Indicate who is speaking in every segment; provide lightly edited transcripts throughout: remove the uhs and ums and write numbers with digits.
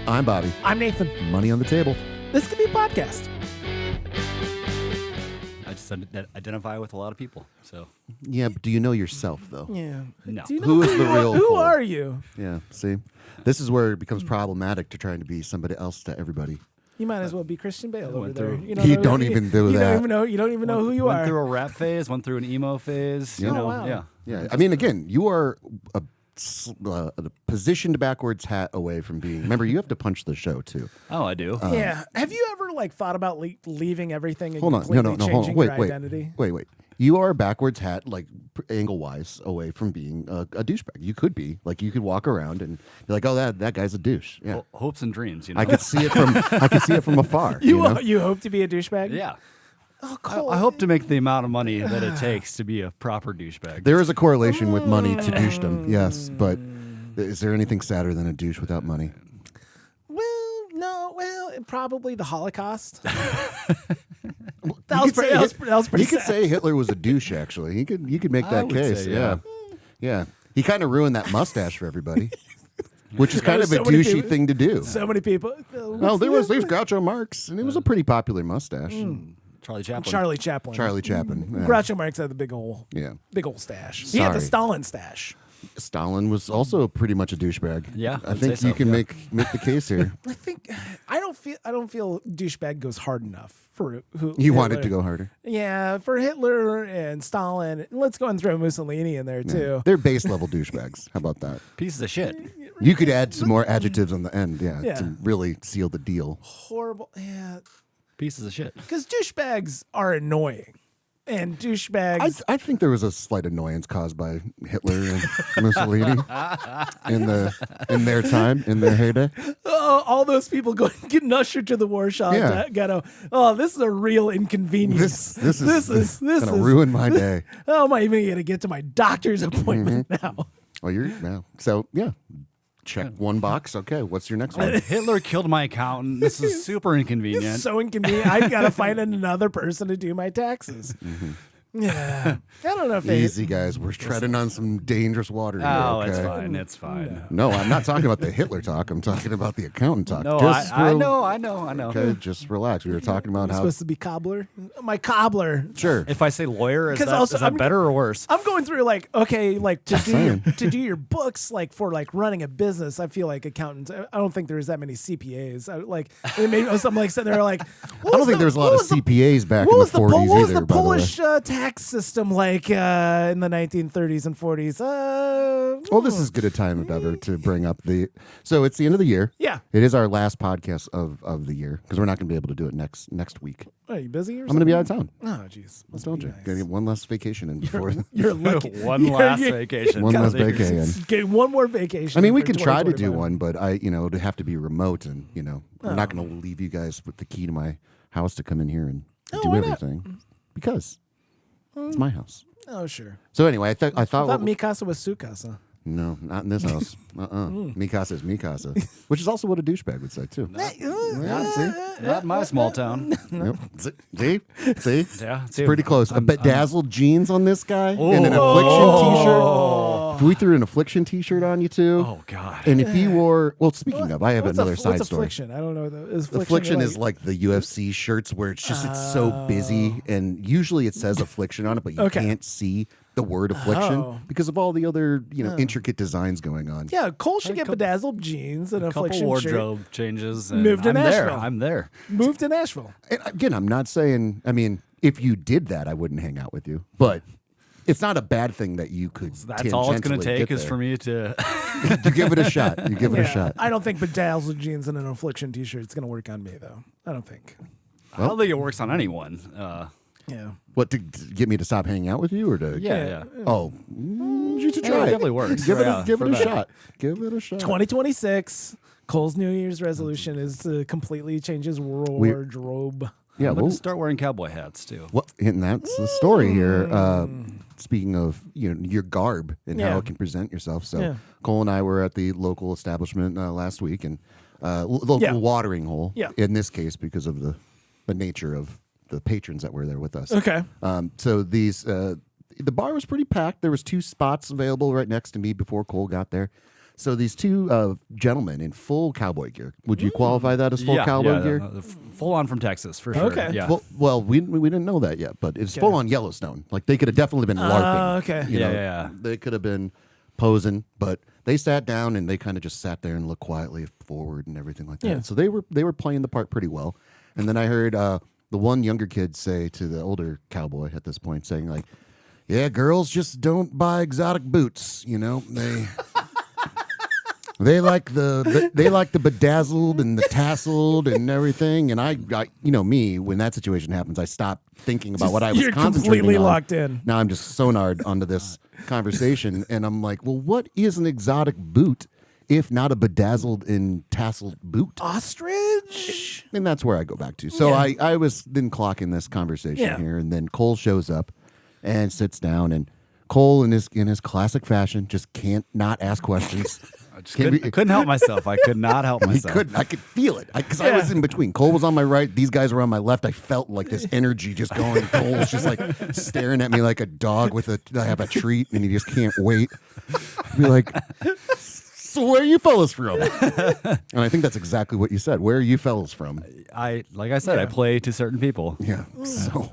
Speaker 1: I'm Bobby.
Speaker 2: I'm Nathan.
Speaker 1: Money on the table.
Speaker 2: This could be a podcast.
Speaker 3: I just identify with a lot of people. So
Speaker 1: Yeah, but do you know yourself, though?
Speaker 2: Yeah.
Speaker 3: No.
Speaker 2: Do you know
Speaker 1: Who is the real
Speaker 2: Who
Speaker 1: Cole?
Speaker 2: are you?
Speaker 1: Yeah, see? This is where it becomes problematic to trying to be somebody else to everybody.
Speaker 2: You might as well be Christian Bale over
Speaker 3: went
Speaker 2: there.
Speaker 3: through-
Speaker 1: You don't even do that.
Speaker 2: You don't even know who you
Speaker 3: went
Speaker 2: are.
Speaker 3: through a rap phase, went through an emo phase. You
Speaker 1: Yeah.
Speaker 3: know,
Speaker 2: Oh, wow.
Speaker 3: yeah.
Speaker 1: Yeah, I mean, again, you are a positioned backwards hat away from being. Remember, you have to punch the show, too.
Speaker 3: Oh, I do.
Speaker 2: Yeah. Have you ever thought about leaving everything and
Speaker 1: Hold on.
Speaker 2: completely
Speaker 1: No. Hold on.
Speaker 2: changing
Speaker 1: Wait,
Speaker 2: your
Speaker 1: wait.
Speaker 2: identity?
Speaker 1: Wait. You are a backwards hat, angle-wise, away from being a douchebag. You could be. You could walk around and be like, oh, that guy's a douche. Yeah.
Speaker 3: Hopes and dreams. You know.
Speaker 1: I could see it from afar.
Speaker 2: You
Speaker 1: know?
Speaker 2: you hope to be a douchebag?
Speaker 3: Yeah.
Speaker 2: Oh, Cole.
Speaker 3: I hope to make the amount of money that it takes to be a proper douchebag.
Speaker 1: There is a correlation with money to douchedom, yes, but is there anything sadder than a douche without money?
Speaker 2: Well, no. Well, probably the Holocaust.
Speaker 1: You
Speaker 2: That was
Speaker 1: could
Speaker 2: pretty
Speaker 1: You could
Speaker 2: sad.
Speaker 1: say Hitler was a douche. Actually, you could make
Speaker 3: I
Speaker 1: that
Speaker 3: would
Speaker 1: case.
Speaker 3: say,
Speaker 1: Yeah, yeah. He kind of ruined that mustache for everybody, which is kind of a
Speaker 2: So many
Speaker 1: douchey
Speaker 2: people-
Speaker 1: thing to do.
Speaker 2: So many people.
Speaker 1: Well, there's Groucho Marx, and it was a pretty popular mustache.
Speaker 3: Charlie Chaplin.
Speaker 2: Charlie Chaplin.
Speaker 1: Charlie Chaplin. Yeah.
Speaker 2: Groucho Marx had the big old stash. He had the
Speaker 1: Sorry.
Speaker 2: Stalin stash.
Speaker 1: Stalin was also pretty much a douchebag.
Speaker 3: Yeah,
Speaker 1: I
Speaker 3: I'd
Speaker 1: think
Speaker 3: say
Speaker 1: you
Speaker 3: so,
Speaker 1: can
Speaker 3: yeah.
Speaker 1: make the case here.
Speaker 2: I don't feel douchebag goes hard enough for who
Speaker 1: You
Speaker 2: Hitler.
Speaker 1: wanted to go harder.
Speaker 2: Yeah, for Hitler and Stalin. Let's go and throw Mussolini in there too.
Speaker 1: They're base level douchebags. How about that?
Speaker 3: Pieces of shit.
Speaker 1: You could add some more adjectives on the end,
Speaker 2: Yeah.
Speaker 1: to really seal the deal.
Speaker 2: Horrible. Yeah,
Speaker 3: Pieces of shit.
Speaker 2: because douchebags are annoying, and douchebags.
Speaker 1: I think there was a slight annoyance caused by Hitler and Mussolini in their time, in their heyday.
Speaker 2: All those people getting ushered to the Warsaw
Speaker 1: Yeah.
Speaker 2: ghetto. Oh, this is a real inconvenience.
Speaker 1: This is
Speaker 2: this
Speaker 1: gonna
Speaker 2: is
Speaker 1: ruin my day.
Speaker 2: How am I even going to get to my doctor's appointment now?
Speaker 1: Oh, you're now. So yeah, check one box. Okay, what's your next one?
Speaker 3: Hitler killed my accountant. This is super
Speaker 2: It's
Speaker 3: inconvenient.
Speaker 2: so inconvenient. I've got to find another person to do my taxes. Yeah, I don't know if they.
Speaker 1: Easy, guys. We're treading on some dangerous water here.
Speaker 3: Oh,
Speaker 1: Okay?
Speaker 3: it's fine. It's fine.
Speaker 1: No, I'm not talking about the Hitler talk. I'm talking about the accountant talk.
Speaker 3: No,
Speaker 1: Just
Speaker 3: I
Speaker 1: rel-
Speaker 3: know.
Speaker 1: Okay, just relax. We were talking about
Speaker 2: I'm
Speaker 1: how.
Speaker 2: supposed to be cobbler. My cobbler.
Speaker 1: Sure.
Speaker 3: If I say lawyer, is
Speaker 2: 'Cause
Speaker 3: that,
Speaker 2: also
Speaker 3: is that
Speaker 2: I'm-
Speaker 3: better or worse?
Speaker 2: I'm going through
Speaker 1: saying.
Speaker 2: to do your books for running a business. I feel like accountants. I don't think there's that many CPAs. I'm sitting there
Speaker 1: I don't think there was a lot of CPAs back in the 40s
Speaker 2: what was
Speaker 1: either.
Speaker 2: the
Speaker 1: by the way.
Speaker 2: Polish tax system like in the 1930s and 40s?
Speaker 1: Well, this is as good a time as ever to bring up the. So it's the end of the year.
Speaker 2: Yeah.
Speaker 1: It is our last podcast of the year because we're not going to be able to do it next week.
Speaker 2: Are you busy or
Speaker 1: I'm
Speaker 2: something?
Speaker 1: going to be out of town.
Speaker 2: Oh, jeez.
Speaker 1: I told you. Going to get one less vacation in before.
Speaker 2: You're lucky.
Speaker 3: One last vacation.
Speaker 1: One less
Speaker 3: Gotta be-
Speaker 1: vacation.
Speaker 2: Get one more vacation.
Speaker 1: I mean, we
Speaker 2: for
Speaker 1: could try to do
Speaker 2: 2025.
Speaker 1: one, but it'd have to be remote, and I'm not going to leave you guys with the key to my house to come in here and do
Speaker 2: why not?
Speaker 1: everything because it's my house.
Speaker 2: Oh, sure.
Speaker 1: So anyway, I thought
Speaker 2: I thought Mikasa was Sukasa.
Speaker 1: no, not in this house. Mikasa is Mikasa, which is also what a douchebag would say too. Yeah, see?
Speaker 3: Not in my small town.
Speaker 1: Nope. See?
Speaker 3: Yeah,
Speaker 1: It's pretty close. Bedazzled jeans on this guy and an Affliction t-shirt. If we threw an Affliction t-shirt on you too,
Speaker 3: Oh God.
Speaker 1: and if he wore, well, speaking of, I have
Speaker 2: What's
Speaker 1: another
Speaker 2: what's
Speaker 1: side story.
Speaker 2: Affliction? I don't know. Is
Speaker 1: Affliction is like the UFC shirts where it's so busy, and usually it says Affliction on it, but you
Speaker 2: Okay.
Speaker 1: can't see the word Affliction
Speaker 2: Oh.
Speaker 1: because of all the other intricate designs going on.
Speaker 2: Yeah, Cole should get bedazzled jeans and a
Speaker 3: Couple
Speaker 2: Affliction
Speaker 3: wardrobe
Speaker 2: shirt.
Speaker 3: changes. And
Speaker 2: Moved to
Speaker 3: I'm there.
Speaker 2: Nashville.
Speaker 3: I'm there.
Speaker 2: Moved to Nashville.
Speaker 1: And again, I'm not saying. I mean, if you did that, I wouldn't hang out with you, but. It's not a bad thing that you could.
Speaker 3: That's all it's going to
Speaker 1: tangentially
Speaker 3: take
Speaker 1: get
Speaker 3: is
Speaker 1: there.
Speaker 3: for me to.
Speaker 1: You give it a shot. You give it a
Speaker 2: Yeah,
Speaker 1: shot.
Speaker 2: I don't think bedazzled jeans and an Affliction t-shirt is going to work on me though. I don't think.
Speaker 3: I don't think it works on anyone.
Speaker 2: Yeah.
Speaker 1: What to get me to stop hanging out with you, or to?
Speaker 3: Yeah.
Speaker 1: Oh, you should
Speaker 3: Yeah,
Speaker 1: try
Speaker 3: it
Speaker 1: it.
Speaker 3: definitely works.
Speaker 1: Give it
Speaker 3: Yeah,
Speaker 1: a, give
Speaker 3: for
Speaker 1: it a
Speaker 3: that.
Speaker 1: shot. Give it a shot.
Speaker 2: 2026. Cole's New Year's resolution is to completely change his wardrobe.
Speaker 1: Yeah,
Speaker 3: I'm going
Speaker 1: well,
Speaker 3: to start wearing cowboy hats too.
Speaker 1: what? And that's the story here. Speaking of your garb and how
Speaker 2: Yeah.
Speaker 1: it can present yourself. So
Speaker 2: Yeah.
Speaker 1: Cole and I were at the local establishment last week, and local
Speaker 2: Yeah.
Speaker 1: watering hole.
Speaker 2: Yeah.
Speaker 1: In this case, because of the nature of the patrons that were there with us.
Speaker 2: Okay.
Speaker 1: So the bar was pretty packed. There was 2 spots available right next to me before Cole got there. So these two gentlemen in full cowboy gear. Would you qualify that as full cowboy gear?
Speaker 3: Full on from Texas for sure.
Speaker 2: Okay.
Speaker 3: Yeah.
Speaker 1: Well, we didn't know that yet, but it's full on Yellowstone. Like they could have definitely been LARPing.
Speaker 2: Okay.
Speaker 1: You know,
Speaker 3: Yeah.
Speaker 1: They could have been posing, but they sat down and they kind of just sat there and looked quietly forward and everything like that.
Speaker 2: Yeah.
Speaker 1: So they were playing the part pretty well. And then I heard the one younger kid say to the older cowboy at this point, saying like, "Yeah, girls just don't buy exotic boots. You know, they like the bedazzled and the tasseled and everything." And I you know me, when that situation happens, I stop thinking about what I was
Speaker 2: You're
Speaker 1: concentrating
Speaker 2: completely
Speaker 1: on.
Speaker 2: locked in.
Speaker 1: Now I'm just sonared onto this conversation, and I'm like, well, what is an exotic boot if not a bedazzled and tasseled boot?
Speaker 2: Ostrich.
Speaker 1: And that's where I go back to. So I was then clocking this conversation here, and then Cole shows up and sits down, and Cole in his classic fashion just can't not ask questions.
Speaker 3: I couldn't help myself. I could not help
Speaker 1: He
Speaker 3: myself.
Speaker 1: couldn't. I could feel it because I was in between. Cole was on my right. These guys were on my left. I felt like this energy just going. Cole's just like staring at me like a dog with I have a treat, and he just can't wait. Be like, "So where are you fellas from?" And I think that's exactly what you said. Where are you fellas from?
Speaker 3: Like I said, I play to certain people.
Speaker 1: Yeah. So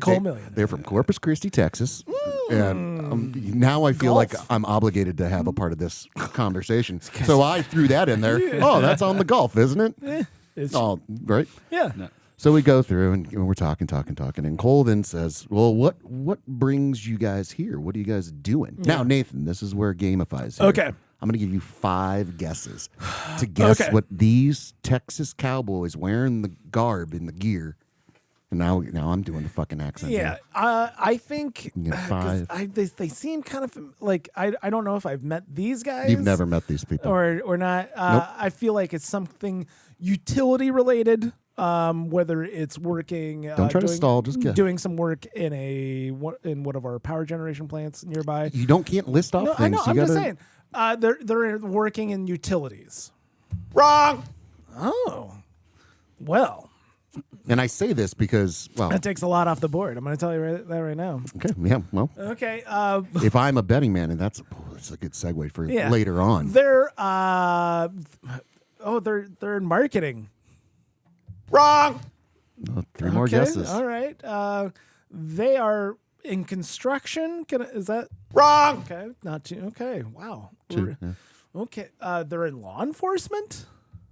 Speaker 2: Cole Million.
Speaker 1: they're from Corpus Christi, Texas. And now I feel like I'm obligated to have a part of this conversation. So I threw that in there. Oh, that's on the golf, isn't it? Oh, right.
Speaker 2: Yeah.
Speaker 3: No.
Speaker 1: So we go through and we're talking. And Cole then says, "Well, what brings you guys here? What are you guys doing?" Now, Nathan, this is where gamifies here.
Speaker 2: Okay.
Speaker 1: I'm going to give you 5 guesses to guess what these Texas cowboys wearing the garb and the gear. And now I'm doing the fucking accent.
Speaker 2: Yeah,
Speaker 1: here.
Speaker 2: I think
Speaker 1: You get 5.
Speaker 2: they seem kind of like I don't know if I've met these guys.
Speaker 1: You've never met these people.
Speaker 2: or not. I feel like it's something utility related. Whether it's working,
Speaker 1: Don't try to stall. Just guess.
Speaker 2: doing some work in one of our power generation plants nearby.
Speaker 1: You can't list off
Speaker 2: No,
Speaker 1: things.
Speaker 2: I know.
Speaker 1: You
Speaker 2: I'm
Speaker 1: gotta,
Speaker 2: just saying. They're working in utilities.
Speaker 4: Wrong.
Speaker 2: Oh, well,
Speaker 1: And I say this because, well,
Speaker 2: that takes a lot off the board. I'm going to tell you that right now.
Speaker 1: okay, yeah, well,
Speaker 2: Okay.
Speaker 1: if I'm a betting man, and that's a good segue for
Speaker 2: Yeah.
Speaker 1: later on.
Speaker 2: They're they're in marketing.
Speaker 4: Wrong.
Speaker 1: 3 more
Speaker 2: Okay,
Speaker 1: guesses.
Speaker 2: All right. They are in construction. Is that
Speaker 4: Wrong.
Speaker 2: okay? Not too okay. Wow.
Speaker 1: 2, yeah.
Speaker 2: Okay. They're in law enforcement.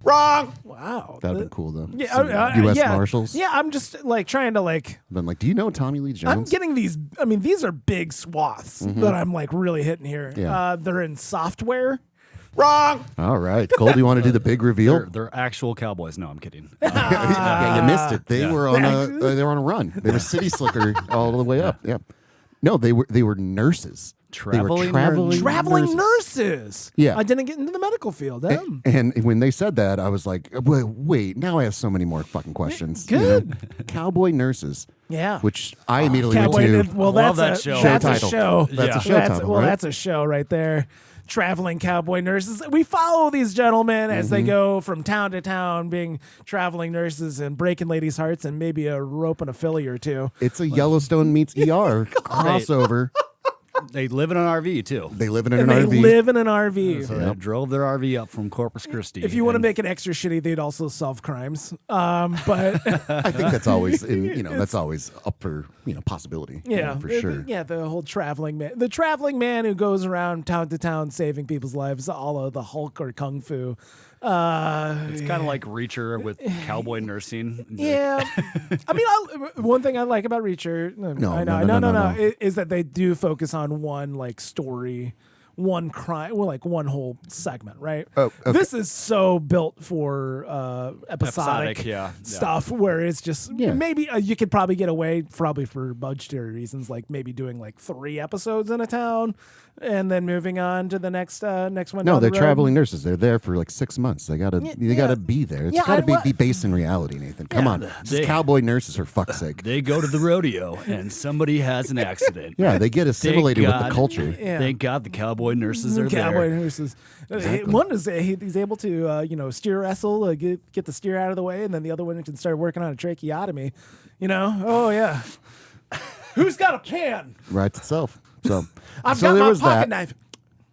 Speaker 4: Wrong.
Speaker 2: Wow.
Speaker 1: That'd been cool though.
Speaker 2: Yeah,
Speaker 1: Some U.S.
Speaker 2: yeah.
Speaker 1: Marshals.
Speaker 2: Yeah, I'm just like trying to like.
Speaker 1: Been like, do you know Tommy Lee Jones?
Speaker 2: I'm getting these. I mean, these are big swaths that I'm like really hitting here.
Speaker 1: Yeah.
Speaker 2: They're in software.
Speaker 4: Wrong.
Speaker 1: All right, Cole. Do you want to do the big reveal?
Speaker 3: They're actual cowboys. No, I'm kidding.
Speaker 1: Yeah, you missed it. They
Speaker 3: Yeah.
Speaker 1: were on they were on a run. They were city slicker all the way up. Yeah. No, they were nurses. They were
Speaker 3: Traveling
Speaker 2: Traveling nurses.
Speaker 1: Yeah.
Speaker 2: I didn't get into the medical field.
Speaker 1: And when they said that, I was like, wait, now I have so many more fucking questions.
Speaker 2: Good.
Speaker 1: Cowboy nurses.
Speaker 2: Yeah.
Speaker 1: Which I immediately went
Speaker 2: Cowboy.
Speaker 1: to.
Speaker 2: Well,
Speaker 3: Love
Speaker 2: that's
Speaker 3: that
Speaker 2: a
Speaker 3: show.
Speaker 2: That's
Speaker 1: Show
Speaker 2: a
Speaker 1: title.
Speaker 2: show.
Speaker 1: That's a show title,
Speaker 2: Well,
Speaker 1: right?
Speaker 2: that's a show right there. Traveling cowboy nurses. We follow these gentlemen as they go from town to town, being traveling nurses and breaking ladies' hearts, and maybe a rope and a filly or two.
Speaker 1: It's a Yellowstone meets ER crossover.
Speaker 3: They live in an RV too.
Speaker 1: They live in an
Speaker 2: And they
Speaker 1: RV.
Speaker 2: live in an RV.
Speaker 3: So they drove their RV up from Corpus Christi.
Speaker 2: If you want to
Speaker 3: and
Speaker 2: make it extra shitty, they'd also solve crimes. But
Speaker 1: I think that's always that's always up for possibility. For sure.
Speaker 2: Yeah, the whole traveling man who goes around town to town saving people's lives, all of the Hulk or Kung Fu.
Speaker 3: it's kind of like Reacher with cowboy nursing.
Speaker 2: Yeah, I mean, one thing I like about Reacher,
Speaker 1: No.
Speaker 2: is that they do focus on one like story, one crime, well, like one whole segment, right?
Speaker 1: Oh, okay.
Speaker 2: This is so built for episodic
Speaker 3: yeah.
Speaker 2: stuff, where it's just maybe you could probably get away, probably for budgetary reasons, like maybe doing like 3 episodes in a town and then moving on to the next one.
Speaker 1: No,
Speaker 2: down
Speaker 1: they're
Speaker 2: the road.
Speaker 1: traveling nurses. They're there for like 6 months. They gotta be there. It's gotta be based in reality, Nathan. Come on,
Speaker 3: They-
Speaker 1: cowboy nurses for fuck's sake.
Speaker 3: They go to the rodeo and somebody has an accident.
Speaker 1: Yeah, they get assimilated with the
Speaker 3: God.
Speaker 1: culture.
Speaker 2: Yeah.
Speaker 3: Thank God the cowboy nurses are
Speaker 2: Cowboy
Speaker 3: there.
Speaker 2: nurses.
Speaker 1: Exactly.
Speaker 2: One is he's able to steer wrestle, get the steer out of the way, and then the other one can start working on a tracheotomy. Oh yeah. Who's got a can?
Speaker 1: Writes itself. So
Speaker 2: I've
Speaker 1: so
Speaker 2: got
Speaker 1: there
Speaker 2: my
Speaker 1: was
Speaker 2: pocket
Speaker 1: that.
Speaker 2: knife.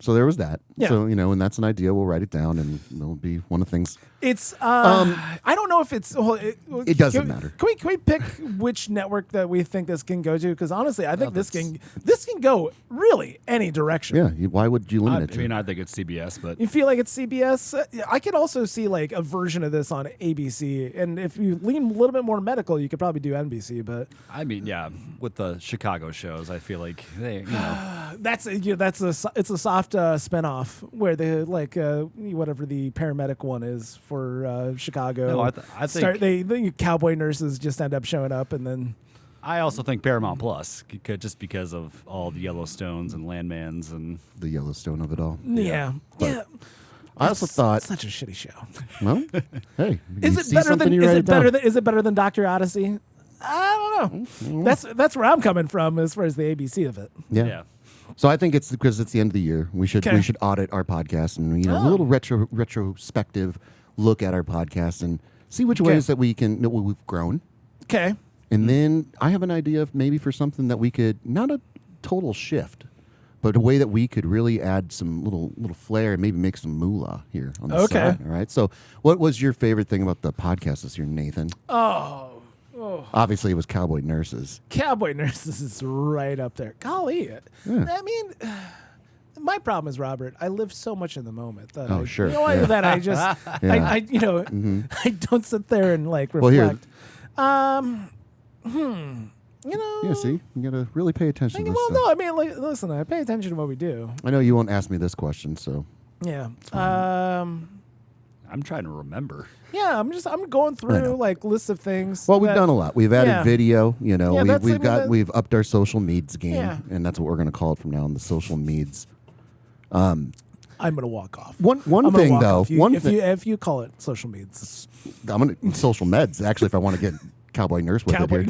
Speaker 1: So there was that.
Speaker 2: Yeah.
Speaker 1: So, and that's an idea. We'll write it down, and it'll be one of the things.
Speaker 2: It's I don't know if it's well,
Speaker 1: It doesn't matter.
Speaker 2: Can we pick which network that we think this can go to? Because honestly, I think this can go really any direction.
Speaker 1: Yeah. Why would you limit it to?
Speaker 3: I mean, I think it's CBS, but
Speaker 2: You feel like it's CBS? I could also see like a version of this on ABC, and if you lean a little bit more medical, you could probably do NBC. But
Speaker 3: I mean, yeah, with the Chicago shows, I feel like
Speaker 2: it's a soft spinoff where they like whatever the paramedic one is for Chicago.
Speaker 3: No, I think
Speaker 2: the cowboy nurses just end up showing up, and then
Speaker 3: I also think Paramount Plus just because of all the Yellowstones and Landmans and
Speaker 1: The Yellowstone of it all.
Speaker 2: yeah.
Speaker 1: I also thought,
Speaker 2: Such a shitty show.
Speaker 1: well, hey,
Speaker 2: Is
Speaker 1: you
Speaker 2: it
Speaker 1: see
Speaker 2: better
Speaker 1: something,
Speaker 2: than
Speaker 1: you
Speaker 2: is
Speaker 1: write
Speaker 2: it better
Speaker 1: down.
Speaker 2: than is it better than Dr. Odyssey? I don't know. That's where I'm coming from as far as the ABC of it.
Speaker 1: Yeah. So I think it's because it's the end of the year. We should audit our podcast and a little retrospective look at our podcast and see which ways that we've grown.
Speaker 2: Okay.
Speaker 1: And then I have an idea of maybe for something that we could, not a total shift, but a way that we could really add some little flair and maybe make some moolah here on the side. All right. So what was your favorite thing about the podcast this year, Nathan?
Speaker 2: Oh.
Speaker 1: Obviously, it was Cowboy Nurses.
Speaker 2: Cowboy Nurses is right up there. Golly. I mean, my problem is, Robert, I live so much in the moment that that I just I don't sit there and like reflect.
Speaker 1: Yeah, see, you got to really pay attention to this stuff.
Speaker 2: No, I mean, like, listen, I pay attention to what we do.
Speaker 1: I know you won't ask me this question, so.
Speaker 2: Yeah.
Speaker 3: I'm trying to remember.
Speaker 2: Yeah, I'm going through like lists of things.
Speaker 1: Well, we've done a lot. We've added video. We've upped our social needs game, and that's what we're going to call it from now on, the social needs.
Speaker 2: I'm gonna walk off.
Speaker 1: One thing though,
Speaker 2: if you call it social needs,
Speaker 1: I'm gonna social meds. Actually, if I want to get Cowboy Nurse with it here.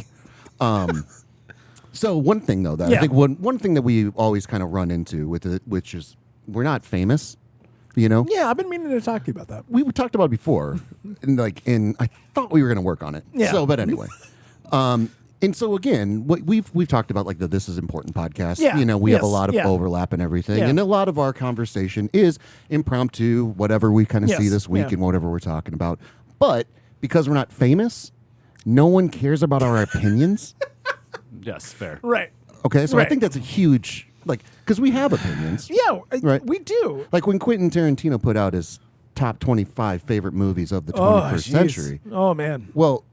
Speaker 1: So one thing though, that I think one thing that we always kind of run into with it, which is we're not famous.
Speaker 2: Yeah, I've been meaning to talk to you about that.
Speaker 1: We talked about it before, and I thought we were going to work on it.
Speaker 2: Yeah.
Speaker 1: So, but anyway, and so again, we've talked about like the This Is Important podcast.
Speaker 2: Yeah.
Speaker 1: We have a lot of overlap and everything, and a lot of our conversation is impromptu, whatever we kind of see this week and whatever we're talking about. But because we're not famous, no one cares about our opinions.
Speaker 3: Yes, fair.
Speaker 2: Right.
Speaker 1: Okay, so I think that's a huge because we have opinions.
Speaker 2: Yeah,
Speaker 1: right.
Speaker 2: We do.
Speaker 1: Like when Quentin Tarantino put out his top 25 favorite movies of the 21st century.
Speaker 2: Oh man.
Speaker 1: Well,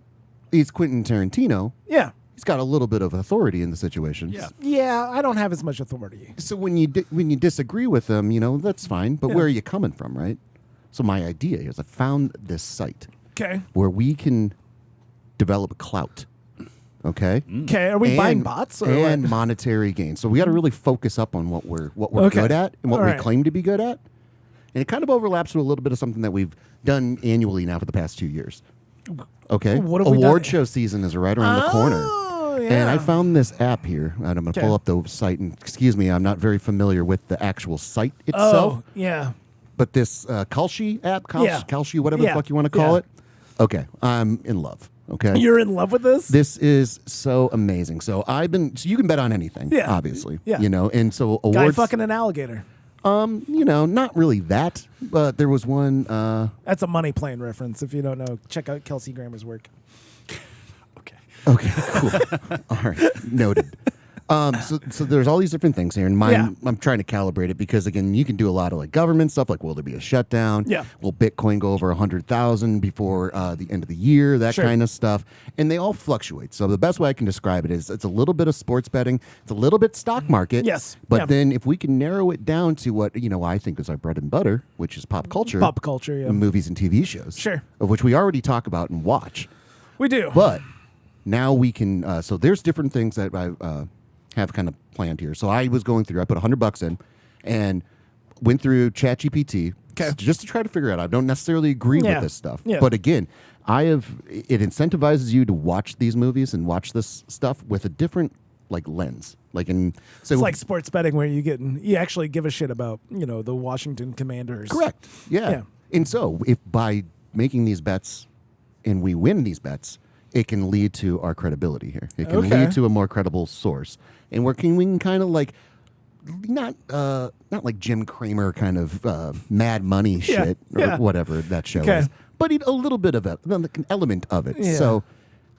Speaker 1: he's Quentin Tarantino.
Speaker 2: Yeah.
Speaker 1: He's got a little bit of authority in the situation.
Speaker 3: Yeah.
Speaker 2: Yeah, I don't have as much authority.
Speaker 1: So when you disagree with him, that's fine. But where are you coming from, right? So my idea is I found this site where we can develop clout. Okay.
Speaker 2: Okay. Are we buying bots
Speaker 1: and monetary gain? So we got to really focus up on what we're good at and what we claim to be good at, and it kind of overlaps with a little bit of something that we've done annually now for the past 2 years. Okay.
Speaker 2: What have we
Speaker 1: Award
Speaker 2: done?
Speaker 1: show season is right around the corner.
Speaker 2: Yeah.
Speaker 1: And I found this app here, and I'm going to pull up the site. And excuse me, I'm not very familiar with the actual site itself.
Speaker 2: Oh, yeah.
Speaker 1: But this Kalshi app, Kalshi, whatever the fuck you want to call it. Okay, I'm in love. Okay,
Speaker 2: You're in love with this?
Speaker 1: This is so amazing. So you can bet on anything. Yeah, obviously. Yeah, and so awards.
Speaker 2: Guy fucking an alligator.
Speaker 1: Not really that, but there was one.
Speaker 2: That's a Money Plane reference. If you don't know, check out Kelsey Grammer's work.
Speaker 1: Okay, cool. All right, noted. So there's all these different things here, and mine, I'm trying to calibrate it because again, you can do a lot of like government stuff, like will there be a shutdown?
Speaker 2: Yeah.
Speaker 1: Will Bitcoin go over 100,000 before the end of the year? That kind of stuff, and they all fluctuate. So the best way I can describe it is it's a little bit of sports betting, it's a little bit stock market.
Speaker 2: Yes.
Speaker 1: But then if we can narrow it down to what I think is our bread and butter, which is pop culture, movies and TV shows, of which we already talk about and watch.
Speaker 2: We do,
Speaker 1: but now we can. So there's different things that I. Have kind of planned here. So I was going through, I put $100 in and went through ChatGPT just to try to figure out. I don't necessarily agree with this stuff. Yeah. But again, it incentivizes you to watch these movies and watch this stuff with a different lens. So
Speaker 2: it's like sports betting where you actually give a shit about, the Washington Commanders.
Speaker 1: Correct. Yeah. And so if by making these bets and we win these bets, it can lead to our credibility here. It can lead to a more credible source. And we can kind of not like Jim Cramer kind of Mad Money shit or whatever that show is, but a little bit of an element of it.
Speaker 2: Yeah.
Speaker 1: So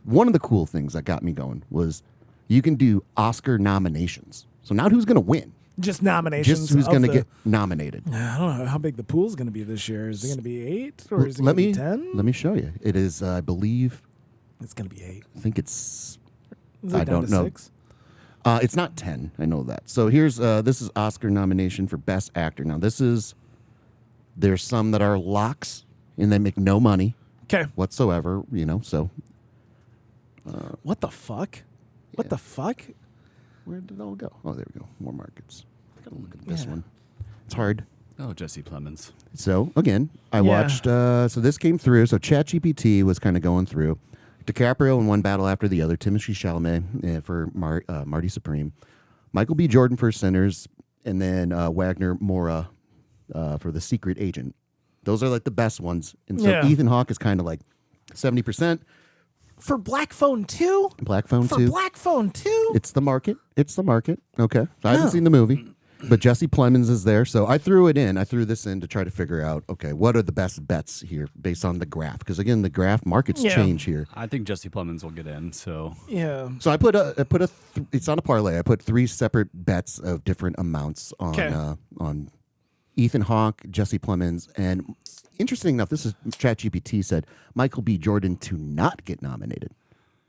Speaker 1: one of the cool things that got me going was you can do Oscar nominations. So not who's going to win.
Speaker 2: Just nominations.
Speaker 1: Just who's going to get nominated.
Speaker 2: I don't know how big the pool's going to be this year. Is it going to be 8 or is it going to be 10?
Speaker 1: Let me show you. It is, I believe.
Speaker 2: It's going to be 8.
Speaker 1: I think it's.
Speaker 2: Is it
Speaker 1: I
Speaker 2: down
Speaker 1: don't
Speaker 2: to
Speaker 1: know.
Speaker 2: 6?
Speaker 1: It's not 10. I know that. So here's this is Oscar nomination for Best Actor. Now there's some that are locks and they make no money whatsoever. So.
Speaker 2: What the fuck? What the fuck?
Speaker 1: Where did it all go? Oh, there we go. More markets. Gotta look at this one. It's hard.
Speaker 3: Oh, Jesse Plemons.
Speaker 1: So again, I watched. So this came through. So ChatGPT was kind of going through. DiCaprio in One Battle After the Other. Timothée Chalamet for Marty Supreme. Michael B. Jordan for Sinners, and then Wagner Moura for The Secret Agent. Those are like the best ones. And so Ethan Hawke is kind of like 70%.
Speaker 2: For Black Phone 2?
Speaker 1: Black Phone 2.
Speaker 2: For Black Phone 2?
Speaker 1: It's the market. Okay. So I haven't seen the movie, but Jesse Plemons is there. So I threw this in to try to figure out, okay, what are the best bets here based on the graph? Because again, the graph markets change here.
Speaker 3: I think Jesse Plemons will get in. So
Speaker 1: So I put it's not a parlay. I put 3 separate bets of different amounts on Ethan Hawke, Jesse Plemons, and interesting enough, this is ChatGPT said Michael B. Jordan to not get nominated,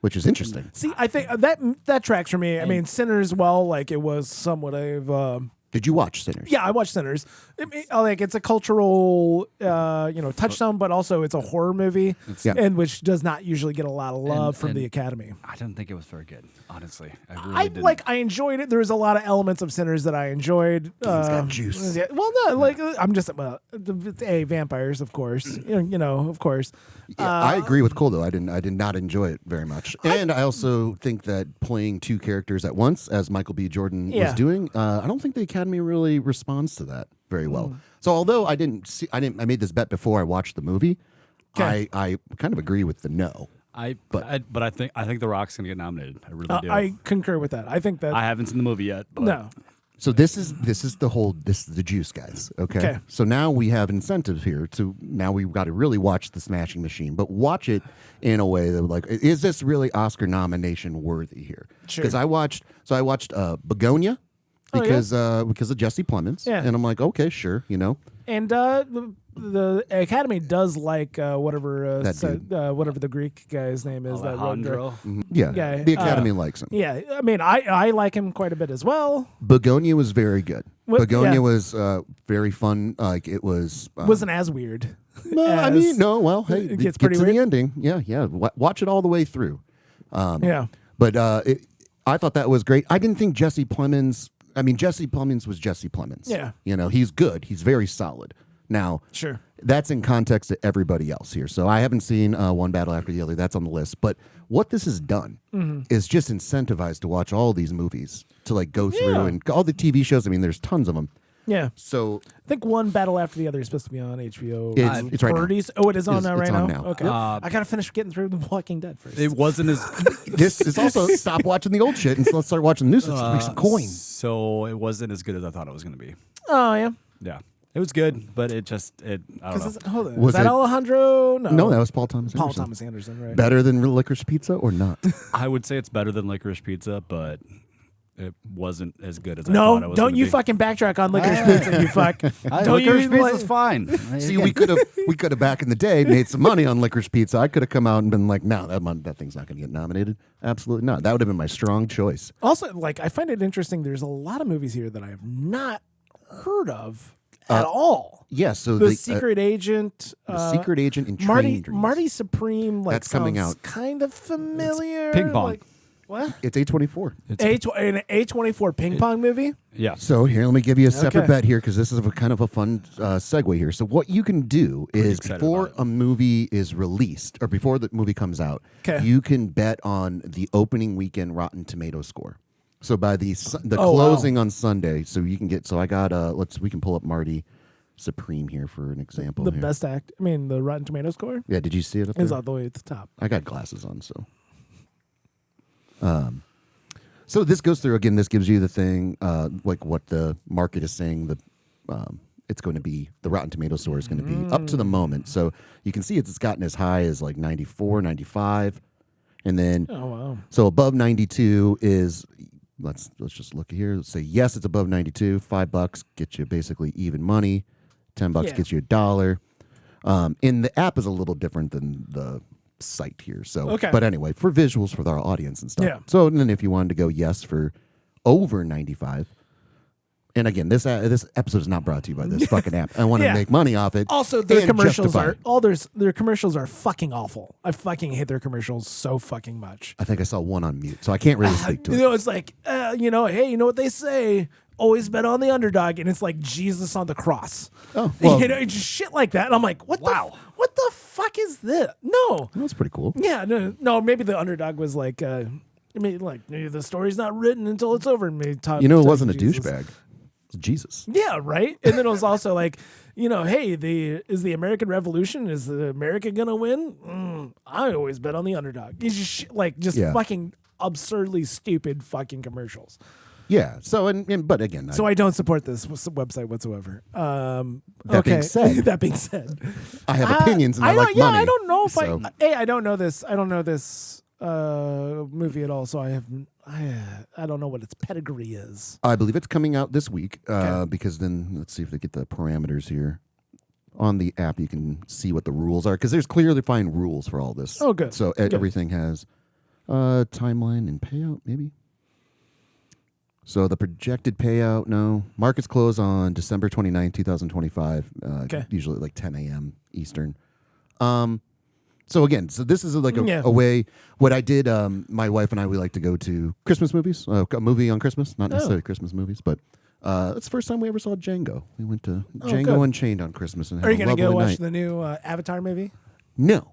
Speaker 1: which is interesting.
Speaker 2: See, I think that tracks for me. I mean, Sinners, like it was somewhat of.
Speaker 1: Did you watch Sinners?
Speaker 2: Yeah, I watched Sinners. It's a cultural, touchstone, but also it's a horror movie, and which does not usually get a lot of love from the Academy.
Speaker 3: I didn't think it was very good, honestly. I really didn't.
Speaker 2: I enjoyed it. There was a lot of elements of Sinners that I enjoyed.
Speaker 1: It's got juice.
Speaker 2: Yeah, well, no, I'm just vampires, of course. Of course.
Speaker 1: Yeah, I agree with Cole though. I did not enjoy it very much, and I also think that playing 2 characters at once, as Michael B. Jordan was doing, I don't think the Academy really responds to that very well. So although I made this bet before I watched the movie. I kind of agree with the no.
Speaker 3: But I think The Rock's gonna get nominated. I really do.
Speaker 2: I concur with that. I think that
Speaker 3: I haven't seen the movie yet. But
Speaker 2: no.
Speaker 1: So this is the juice, guys. Okay. So now we have incentives here now we've got to really watch the Smashing Machine, but watch it in a way that like, is this really Oscar nomination worthy here? Because I watched Begonia because of Jesse Plemons, and I'm like, okay, sure,
Speaker 2: And the Academy does like whatever the Greek guy's name is.
Speaker 3: Alejandro.
Speaker 1: The Academy likes him.
Speaker 2: Yeah, I mean, I like him quite a bit as well.
Speaker 1: Begonia was very good. Begonia was very fun. Like it was
Speaker 2: wasn't as weird.
Speaker 1: Hey,
Speaker 2: it gets
Speaker 1: get
Speaker 2: pretty
Speaker 1: to
Speaker 2: weird.
Speaker 1: the ending. Yeah. Watch it all the way through. But I thought that was great. I didn't think Jesse Plemons. I mean, Jesse Plemons was Jesse Plemons.
Speaker 2: Yeah.
Speaker 1: He's good. He's very solid. Now,
Speaker 2: sure,
Speaker 1: that's in context to everybody else here. So I haven't seen One Battle After the Other. That's on the list. But what this has done is just incentivized to watch all these movies, to like go through and all the TV shows. I mean, there's tons of them.
Speaker 2: Yeah.
Speaker 1: So
Speaker 2: I think One Battle After the Other is supposed to be on HBO.
Speaker 1: It's right now.
Speaker 2: Oh, it is on now, right
Speaker 1: on
Speaker 2: now?
Speaker 1: now.
Speaker 2: Okay. I got to finish getting through The Walking Dead first.
Speaker 3: It wasn't as.
Speaker 1: This is also stop watching the old shit and let's start watching the new stuff to make some coin.
Speaker 3: So it wasn't as good as I thought it was going to be.
Speaker 2: Oh, yeah.
Speaker 3: Yeah. It was good, but I don't know.
Speaker 2: Hold on.
Speaker 1: Was
Speaker 2: Was that
Speaker 1: it-
Speaker 2: Alejandro? No,
Speaker 1: that was Paul Thomas Anderson.
Speaker 2: Paul Thomas Anderson, right?
Speaker 1: Better than Licorice Pizza or not?
Speaker 3: I would say it's better than Licorice Pizza, but it wasn't as good as I thought it
Speaker 2: No,
Speaker 3: was
Speaker 2: don't
Speaker 3: gonna
Speaker 2: you
Speaker 3: be.
Speaker 2: fucking backtrack on Licorice Pizza, you fuck. Don't you
Speaker 3: Licorice
Speaker 2: like-
Speaker 3: Pizza's fine.
Speaker 1: See, we could have back in the day made some money on Licorice Pizza. I could have come out and been like, no, that thing's not going to get nominated. Absolutely not. That would have been my strong choice.
Speaker 2: Also, I find it interesting. There's a lot of movies here that I have not heard of at all.
Speaker 1: Yeah, so
Speaker 2: The Secret Agent.
Speaker 1: The Secret Agent in
Speaker 2: Marty
Speaker 1: Train Dreams.
Speaker 2: Marty Supreme.
Speaker 1: That's coming
Speaker 2: sounds
Speaker 1: out.
Speaker 2: kind of familiar.
Speaker 3: Ping pong.
Speaker 2: What?
Speaker 1: It's A24.
Speaker 2: An A24 ping pong movie?
Speaker 3: Yeah.
Speaker 1: So here, let me give you a separate
Speaker 2: Okay.
Speaker 1: bet here because this is kind of a fun segue here. So what you can do is
Speaker 3: excited
Speaker 1: before
Speaker 3: about it.
Speaker 1: a movie is released or before the movie comes out,
Speaker 2: 'Kay.
Speaker 1: you can bet on the opening weekend Rotten Tomato score. So by the
Speaker 2: Oh,
Speaker 1: closing on Sunday, so you can get. So I got we can pull up Marty Supreme here for an example.
Speaker 2: The
Speaker 1: here.
Speaker 2: best act. I mean, the Rotten Tomato score
Speaker 1: Yeah, did you see it up
Speaker 2: is
Speaker 1: there?
Speaker 2: all the way at the top.
Speaker 1: I got glasses on, so. So this goes through again. This gives you the thing, like what the market is saying. It's going to be the Rotten Tomato score is going to be up to the moment. So you can see it's gotten as high as like 94, 95, and then so above 92 is let's just look here. Let's say yes, it's above 92. $5 gets you basically even money. $10 gets you $1. In the app is a little different than the site here. So, but anyway, for visuals for our audience and stuff.
Speaker 2: Yeah.
Speaker 1: So, and then if you wanted to go yes for over 95, and again, this episode is not brought to you by this fucking app. I want to make money off it.
Speaker 2: Also, their commercials their commercials are fucking awful. I fucking hate their commercials so fucking much.
Speaker 1: I think I saw one on mute, so I can't really speak to it.
Speaker 2: It's like, hey, you know what they say? Always bet on the underdog, and it's like Jesus on the cross.
Speaker 1: Oh, well,
Speaker 2: just shit like that. And I'm like, what the fuck is this? No,
Speaker 1: that's pretty cool.
Speaker 2: Yeah, no, maybe the underdog was like, maybe the story's not written until it's over. And maybe
Speaker 1: it wasn't a douchebag. Jesus.
Speaker 2: Yeah, right. And then it was also like, hey, is the American Revolution, is the America gonna win? I always bet on the underdog. It's just fucking absurdly stupid fucking commercials.
Speaker 1: Yeah. So but again,
Speaker 2: so I don't support this website whatsoever.
Speaker 1: That
Speaker 2: being said,
Speaker 1: I have opinions and I like money.
Speaker 2: I don't know if I don't know this. I don't know this movie at all. So I don't know what its pedigree is.
Speaker 1: I believe it's coming out this week because then let's see if they get the parameters here. On the app, you can see what the rules are because there's clearly defined rules for all this.
Speaker 2: Oh, good.
Speaker 1: So everything has timeline and payout, maybe. So the projected payout, markets close on December 29, 2025, usually like 10 a.m. Eastern. So again, this is like a way. What I did, my wife and I, we like to go to Christmas movies. A movie on Christmas, not necessarily Christmas movies, but it's the first time we ever saw Django. We went to Django Unchained on Christmas and had a lovely night. Are you going to go watch
Speaker 2: the new Avatar movie?
Speaker 1: No,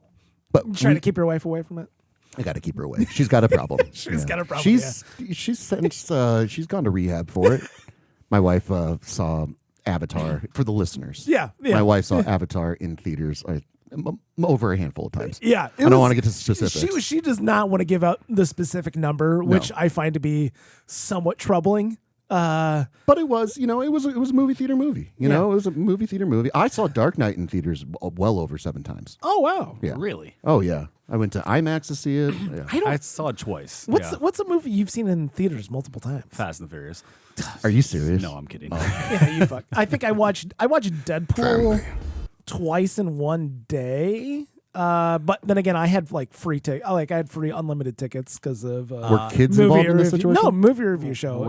Speaker 1: but
Speaker 2: you trying to keep your wife away from it.
Speaker 1: I got to keep her away. She's got a problem.
Speaker 2: She's got a problem.
Speaker 1: She's gone to rehab for it. My wife saw Avatar for the listeners.
Speaker 2: Yeah.
Speaker 1: My wife saw Avatar in theaters over a handful of times.
Speaker 2: Yeah,
Speaker 1: I don't want to get to specifics.
Speaker 2: She does not want to give out the specific number, which I find to be somewhat troubling.
Speaker 1: But it was, it was a movie theater movie. It was a movie theater movie. I saw Dark Knight in theaters well over 7 times.
Speaker 2: Oh wow!
Speaker 3: Yeah, really?
Speaker 1: Oh yeah. I went to IMAX to see it. Yeah.
Speaker 3: I saw it twice.
Speaker 2: What's a movie you've seen in theaters multiple times?
Speaker 3: Fast and the Furious.
Speaker 1: Are you serious?
Speaker 3: No, I'm kidding.
Speaker 2: Yeah, you fuck. I think I watched Deadpool twice in one day. But then again, I had like free I had free unlimited tickets because of
Speaker 1: were kids involved in this situation?
Speaker 2: No, movie review show.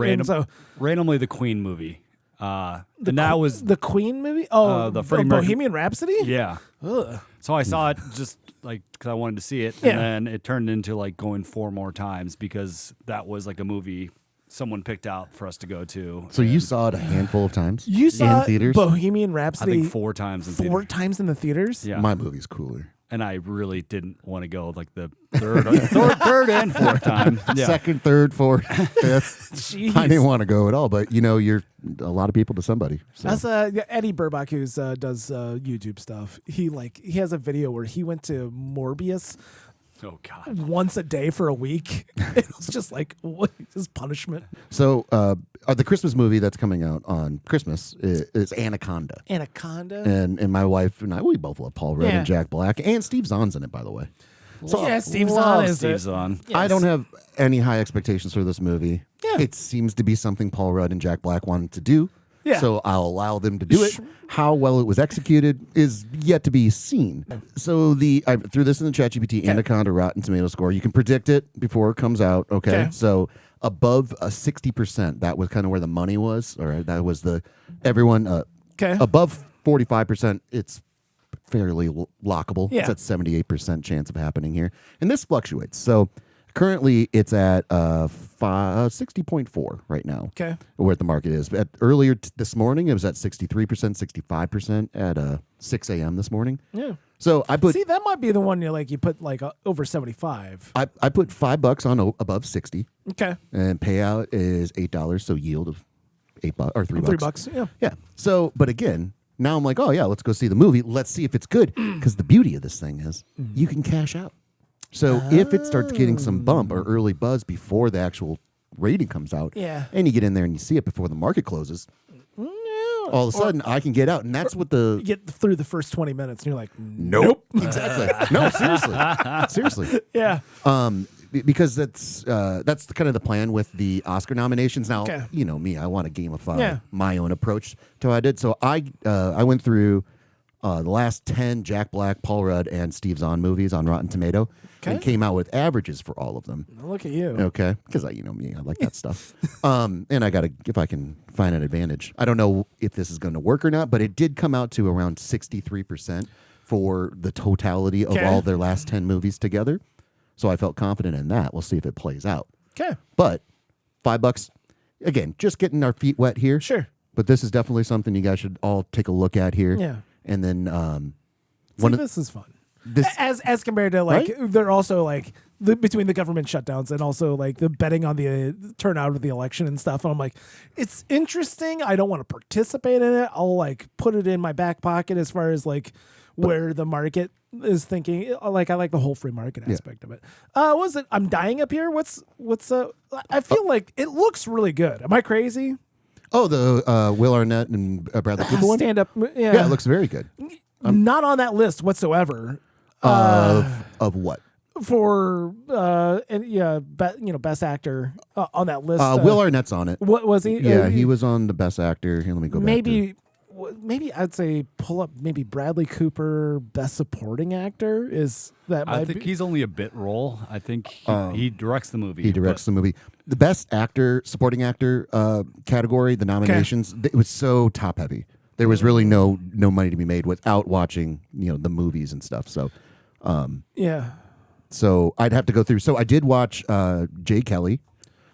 Speaker 3: Randomly, the Queen movie. And that was
Speaker 2: the Queen movie. Oh,
Speaker 3: the
Speaker 2: Bohemian Rhapsody.
Speaker 3: Yeah.
Speaker 2: Ugh.
Speaker 3: So I saw it just like because I wanted to see it, and then it turned into like going 4 more times because that was like a movie someone picked out for us to go to.
Speaker 1: So you saw it a handful of times?
Speaker 2: You saw
Speaker 1: in theaters?
Speaker 2: Bohemian Rhapsody?
Speaker 3: I think 4 times in theaters.
Speaker 2: 4 times in the theaters?
Speaker 3: Yeah.
Speaker 1: My movie's cooler.
Speaker 3: And I really didn't want to go like the third and fourth time. Yeah.
Speaker 1: Second, third, fourth, fifth.
Speaker 2: Jeez.
Speaker 1: I didn't want to go at all, but you're a lot of people to somebody. So.
Speaker 2: That's Eddie Burbach, who does YouTube stuff. He has a video where he went to Morbius.
Speaker 3: Oh God!
Speaker 2: Once a day for a week. It was just like, what is punishment?
Speaker 1: So the Christmas movie that's coming out on Christmas is Anaconda.
Speaker 2: Anaconda?
Speaker 1: And my wife and I, we both love Paul Rudd and Jack Black. And Steve Zahn's in it, by the way.
Speaker 2: So yeah, Steve Zahn is
Speaker 3: Steve Zahn.
Speaker 2: Yes.
Speaker 1: I don't have any high expectations for this movie.
Speaker 2: Yeah.
Speaker 1: It seems to be something Paul Rudd and Jack Black wanted to do.
Speaker 2: Yeah.
Speaker 1: So I'll allow them to do it. How well it was executed is yet to be seen. So I threw this in the ChatGPT, Anaconda Rotten Tomato score. You can predict it before it comes out. Okay. So above 60%, that was kind of where the money was. All right. That was everyone. Above 45%, it's fairly lockable.
Speaker 2: Yeah.
Speaker 1: It's at 78% chance of happening here. And this fluctuates. So currently, it's at 60.4 right now.
Speaker 2: Okay.
Speaker 1: Where the market is. Earlier this morning, it was at 63%, 65% at 6 a.m. this morning.
Speaker 2: Yeah.
Speaker 1: So I put.
Speaker 2: See, that might be the one you put over 75.
Speaker 1: I put $5 on above 60.
Speaker 2: Okay.
Speaker 1: And payout is $8, so yield of $8 or $3.
Speaker 2: $3. Yeah.
Speaker 1: Yeah. So, but again, now I'm like, oh yeah, let's go see the movie. Let's see if it's good. Because the beauty of this thing is you can cash out. So if it starts getting some bump or early buzz before the actual rating comes out.
Speaker 2: Yeah.
Speaker 1: And you get in there and you see it before the market closes. All of a sudden, I can get out, and that's what
Speaker 2: You get through the first 20 minutes, and you're like,
Speaker 1: nope. Exactly. No, seriously.
Speaker 2: Yeah.
Speaker 1: Because that's the kind of the plan with the Oscar nominations. Now,
Speaker 2: Okay.
Speaker 1: you know me, I want to gamify my own approach to how I did. So I went through the last 10 Jack Black, Paul Rudd, and Steve Zahn movies on Rotten Tomato, and came out with averages for all of them.
Speaker 2: Look at you.
Speaker 1: Okay, because you know me, I like that stuff. And I gotta, if I can find an advantage. I don't know if this is going to work or not, but it did come out to around 63% for the totality of all their last 10 movies together. So I felt confident in that. We'll see if it plays out.
Speaker 2: Okay.
Speaker 1: But $5, again, just getting our feet wet here.
Speaker 2: Sure.
Speaker 1: But this is definitely something you guys should all take a look at here.
Speaker 2: Yeah.
Speaker 1: And then
Speaker 2: this is fun. As compared to they're also like between the government shutdowns and also like the betting on the turnout of the election and stuff. And I'm like, it's interesting. I don't want to participate in it. I'll like put it in my back pocket as far as like where the market is thinking. Like I like the whole free market aspect of it. What was it? I'm dying up here. What's I feel like it looks really good. Am I crazy?
Speaker 1: Oh, the Will Arnett and Bradley Cooper one?
Speaker 2: Stand up.
Speaker 1: Yeah, it looks very good.
Speaker 2: Not on that list whatsoever.
Speaker 1: Of what?
Speaker 2: For best actor on that list.
Speaker 1: Will Arnett's on it.
Speaker 2: What was he?
Speaker 1: Yeah, he was on the best actor. Here, let me go back.
Speaker 2: Maybe I'd say pull up maybe Bradley Cooper best supporting actor.
Speaker 3: I think he's only a bit role. I think he directs the movie.
Speaker 1: He directs the movie. The best actor, supporting actor category, the nominations, it was so top heavy. There was really no money to be made without watching the movies and stuff. So So I'd have to go through. So I did watch Jay Kelly.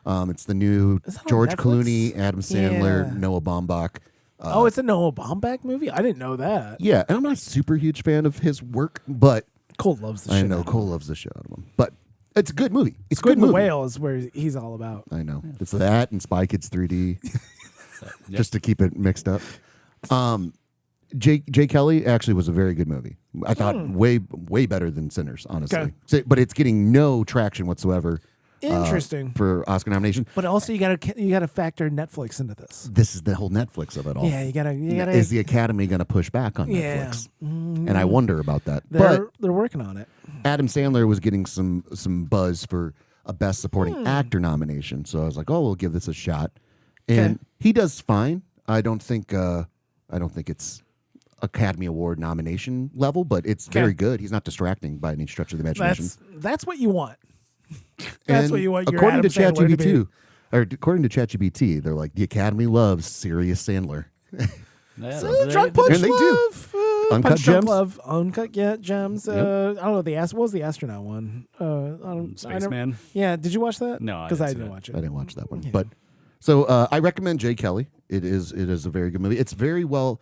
Speaker 1: It's the new George Clooney, Adam Sandler, Noah Baumbach.
Speaker 2: It's a Noah Baumbach movie? I didn't know that.
Speaker 1: Yeah, and I'm not a super huge fan of his work, but
Speaker 2: Cole loves the shit.
Speaker 1: I know Cole loves the shit out of him. But it's a good movie. It's a
Speaker 2: Squid
Speaker 1: good movie.
Speaker 2: and the Whale is where he's all about.
Speaker 1: I know. It's that and Spy Kids 3D. Just to keep it mixed up. Jay Kelly actually was a very good movie. I thought way better than Sinners, honestly.
Speaker 2: Okay.
Speaker 1: So, but it's getting no traction whatsoever.
Speaker 2: Interesting.
Speaker 1: For Oscar nomination.
Speaker 2: But also you gotta factor Netflix into this.
Speaker 1: This is the whole Netflix of it all.
Speaker 2: Yeah, you gotta.
Speaker 1: Is the Academy going to push back on Netflix? And I wonder about that.
Speaker 2: They're working on it.
Speaker 1: Adam Sandler was getting some buzz for a Best Supporting Actor nomination, so I was like, we'll give this a shot. And he does fine. I don't think it's Academy Award nomination level, but it's very good. He's not distracting by any stretch of the imagination.
Speaker 2: That's what you want. That's what you want.
Speaker 1: According to ChatGPT, they're like the Academy loves serious Sandler.
Speaker 2: Drunk Punch
Speaker 1: and they do. Uncut Gems.
Speaker 2: Love, Uncut Gems. I don't know what was the astronaut one?
Speaker 3: Spaceman.
Speaker 2: Yeah, did you watch that?
Speaker 3: No,
Speaker 2: because I didn't watch it.
Speaker 1: I didn't watch that one, but so I recommend Jay Kelly. It is a very good movie. It's very well.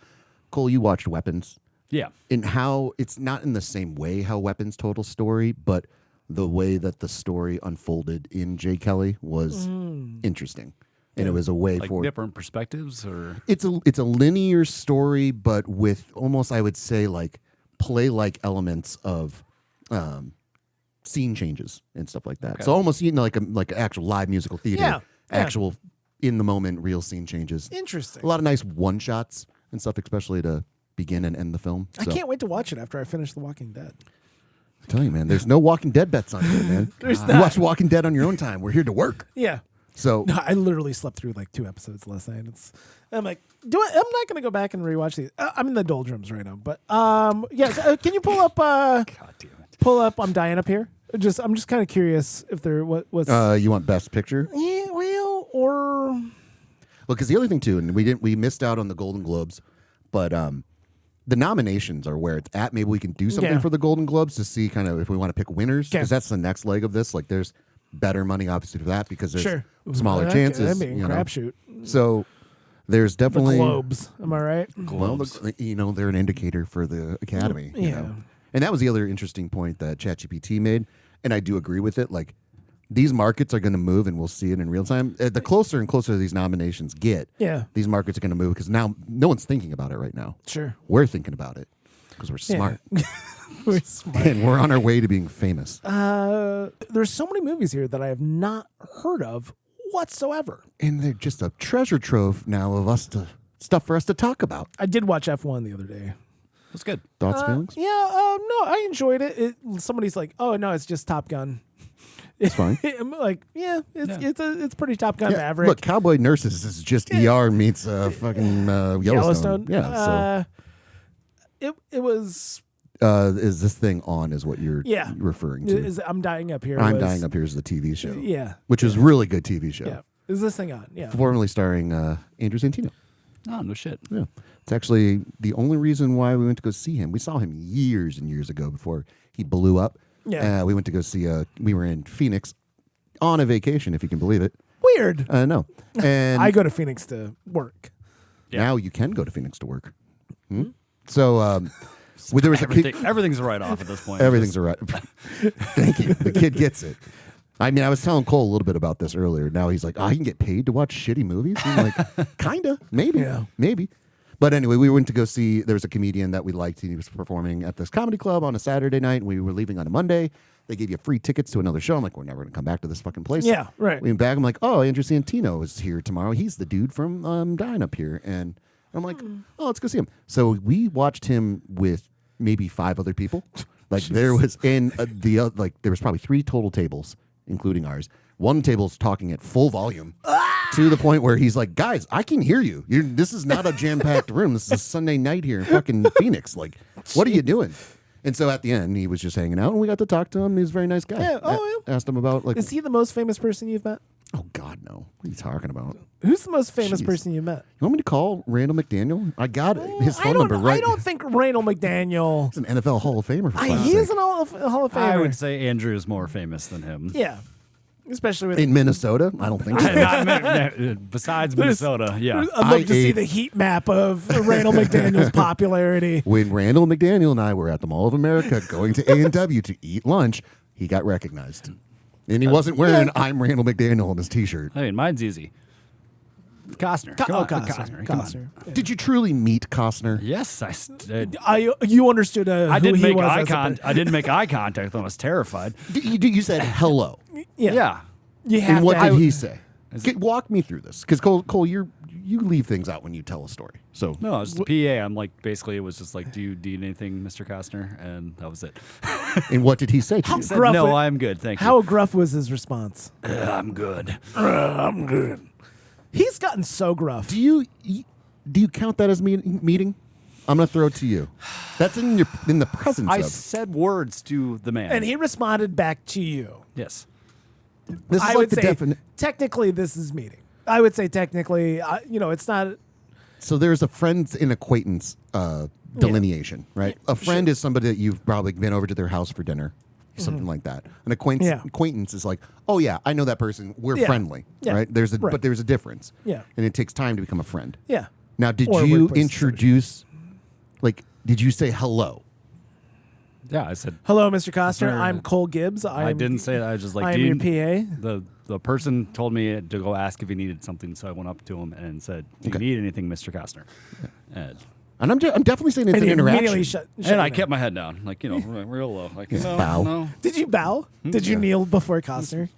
Speaker 1: Cole, you watched Weapons.
Speaker 3: Yeah.
Speaker 1: In how it's not in the same way how Weapons told a story, but the way that the story unfolded in Jay Kelly was interesting. And it was a way
Speaker 3: like
Speaker 1: for
Speaker 3: different perspectives, or
Speaker 1: it's a linear story, but with almost, I would say, like play-like elements of scene changes and stuff like that. Okay. So almost like actual live musical theater, actual in the moment real scene changes.
Speaker 2: Interesting.
Speaker 1: A lot of nice one shots and stuff, especially to begin and end the film.
Speaker 2: I can't wait to watch it after I finish The Walking Dead.
Speaker 1: I tell you, man, there's no Walking Dead bets on here, man.
Speaker 2: There's
Speaker 1: You
Speaker 2: not.
Speaker 1: watch Walking Dead on your own time. We're here to work.
Speaker 2: Yeah.
Speaker 1: So
Speaker 2: no, I literally slept through like 2 episodes last night. I'm like, I'm not gonna go back and rewatch these. I'm in the doldrums right now, but can you pull up? God damn it! Pull up. I'm dying up here. I'm just kind of curious if there what's.
Speaker 1: You want Best Picture?
Speaker 2: Yeah, well,
Speaker 1: because the other thing too, and we missed out on the Golden Globes, but the nominations are where it's at. Maybe we can do something for the Golden Globes to see kind of if we want to pick winners, because that's the next leg of this. Like, there's better money obviously for that because there's smaller chances.
Speaker 2: That'd be a crapshoot.
Speaker 1: So there's definitely
Speaker 2: the Globes. Am I right?
Speaker 3: Globes.
Speaker 1: Well, they're an indicator for the Academy. You know? And that was the other interesting point that ChatGPT made, and I do agree with it. Like, these markets are going to move, and we'll see it in real time. The closer and closer these nominations get, these markets are going to move because now no one's thinking about it right now.
Speaker 2: Sure,
Speaker 1: we're thinking about it because we're smart.
Speaker 2: We're smart.
Speaker 1: And we're on our way to being famous.
Speaker 2: There's so many movies here that I have not heard of whatsoever.
Speaker 1: And they're just a treasure trove now of stuff for us to talk about.
Speaker 2: I did watch F1 the other day.
Speaker 3: That's good.
Speaker 1: Thoughts, feelings?
Speaker 2: Yeah, no, I enjoyed it. Somebody's like, "Oh no, it's just Top Gun."
Speaker 1: It's fine.
Speaker 2: I'm like, it's pretty Top Gun Maverick.
Speaker 1: Look, Cowboy Nurses is just ER meets fucking Yellowstone. Yeah.
Speaker 2: It was.
Speaker 1: Is this thing on? Is what you're referring to?
Speaker 2: I'm Dying Up Here.
Speaker 1: I'm Dying Up Here is the TV show.
Speaker 2: Yeah.
Speaker 1: Which is a really good TV show.
Speaker 2: Yeah. Is this thing on? Yeah.
Speaker 1: Formerly starring Andrew Santino.
Speaker 3: Oh, no shit.
Speaker 1: Yeah. It's actually the only reason why we went to go see him. We saw him years and years ago before he blew up.
Speaker 2: Yeah.
Speaker 1: We went to go see we were in Phoenix on a vacation, if you can believe it.
Speaker 2: Weird.
Speaker 1: No. And
Speaker 2: I go to Phoenix to work.
Speaker 1: now you can go to Phoenix to work. So there was
Speaker 3: Everything's a write-off at this point.
Speaker 1: Everything's all right. Thank you. The kid gets it. I mean, I was telling Cole a little bit about this earlier. Now he's like, I can get paid to watch shitty movies? I'm like, kinda, maybe, maybe. But anyway, we went to go see, there was a comedian that we liked. He was performing at this comedy club on a Saturday night. And we were leaving on a Monday. They gave you free tickets to another show. I'm like, we're never going to come back to this fucking place.
Speaker 2: Yeah, right.
Speaker 1: We went back. I'm like, oh, Andrew Santino is here tomorrow. He's the dude from Dying Up Here. And I'm like, oh, let's go see him. So we watched him with maybe 5 other people. Like there was there was probably 3 total tables, including ours. One table's talking at full volume to the point where he's like, guys, I can hear you. This is not a jam-packed room. This is a Sunday night here in fucking Phoenix. Like, what are you doing? And so at the end, he was just hanging out, and we got to talk to him. He was a very nice guy.
Speaker 2: Yeah.
Speaker 1: Asked him about, like...
Speaker 2: Is he the most famous person you've met?
Speaker 1: Oh, God, no. What are you talking about?
Speaker 2: Who's the most famous person you met?
Speaker 1: You want me to call Randall McDaniel? I got his phone number right.
Speaker 2: I don't think Randall McDaniel...
Speaker 1: He's an NFL Hall of Famer, for
Speaker 2: He is an Hall of Famer.
Speaker 3: I would say Andrew is more famous than him.
Speaker 2: Yeah. Especially with...
Speaker 1: In Minnesota? I don't think so.
Speaker 3: Besides Minnesota, yeah.
Speaker 2: I'd love to see the heat map of Randall McDaniel's popularity.
Speaker 1: When Randall McDaniel and I were at the Mall of America going to A&W to eat lunch, he got recognized. And he wasn't wearing I'm Randall McDaniel on his T-shirt.
Speaker 3: I mean, mine's easy. Costner.
Speaker 2: Costner.
Speaker 1: Yeah. Did you truly meet Costner?
Speaker 3: Yes, I did.
Speaker 2: You understood
Speaker 3: I
Speaker 2: who
Speaker 3: didn't
Speaker 2: he
Speaker 3: make
Speaker 2: was
Speaker 3: eye
Speaker 2: as a
Speaker 3: contact. I didn't make eye contact. I was terrified.
Speaker 1: You said hello.
Speaker 3: Yeah.
Speaker 2: You have
Speaker 1: And what
Speaker 2: to
Speaker 1: did he say? Walk me through this. Because Cole, you leave things out when you tell a story. So
Speaker 3: No, it was the PA. I'm like, basically, it was just like, do you need anything, Mr. Costner? And that was it.
Speaker 1: And what did he say to you?
Speaker 3: He said, no, I'm good. Thank you.
Speaker 2: How gruff was his response?
Speaker 3: I'm good.
Speaker 2: I'm good. He's gotten so gruff.
Speaker 1: Do you count that as meeting? I'm gonna throw it to you. That's in the presence
Speaker 3: I
Speaker 1: of.
Speaker 3: said words to the man.
Speaker 2: And he responded back to you.
Speaker 3: Yes.
Speaker 1: This is
Speaker 2: I
Speaker 1: like
Speaker 2: would
Speaker 1: the
Speaker 2: say
Speaker 1: definite.
Speaker 2: technically this is meeting. I would say technically, it's not.
Speaker 1: So there's a friends and acquaintance delineation, right? A friend is somebody that you've probably been over to their house for dinner, something like that. An acquaintance is like, oh yeah, I know that person. We're friendly, right? But there's a difference.
Speaker 2: Yeah.
Speaker 1: And it takes time to become a friend.
Speaker 2: Yeah.
Speaker 1: Now, did
Speaker 2: Or
Speaker 1: you
Speaker 2: workplace
Speaker 1: introduce? Like, did you say hello?
Speaker 3: Yeah, I said.
Speaker 2: Hello, Mr. Costner. I'm Cole Gibbs.
Speaker 3: I didn't say that. I was just like,
Speaker 2: I'm your PA.
Speaker 3: The person told me to go ask if he needed something, so I went up to him and said, "Do you need anything, Mr. Costner?" And
Speaker 1: I'm definitely saying it's an interaction.
Speaker 3: And I kept my head down, like, real low. Like,
Speaker 1: bow.
Speaker 3: No.
Speaker 2: Did you bow? Did you kneel before Costner?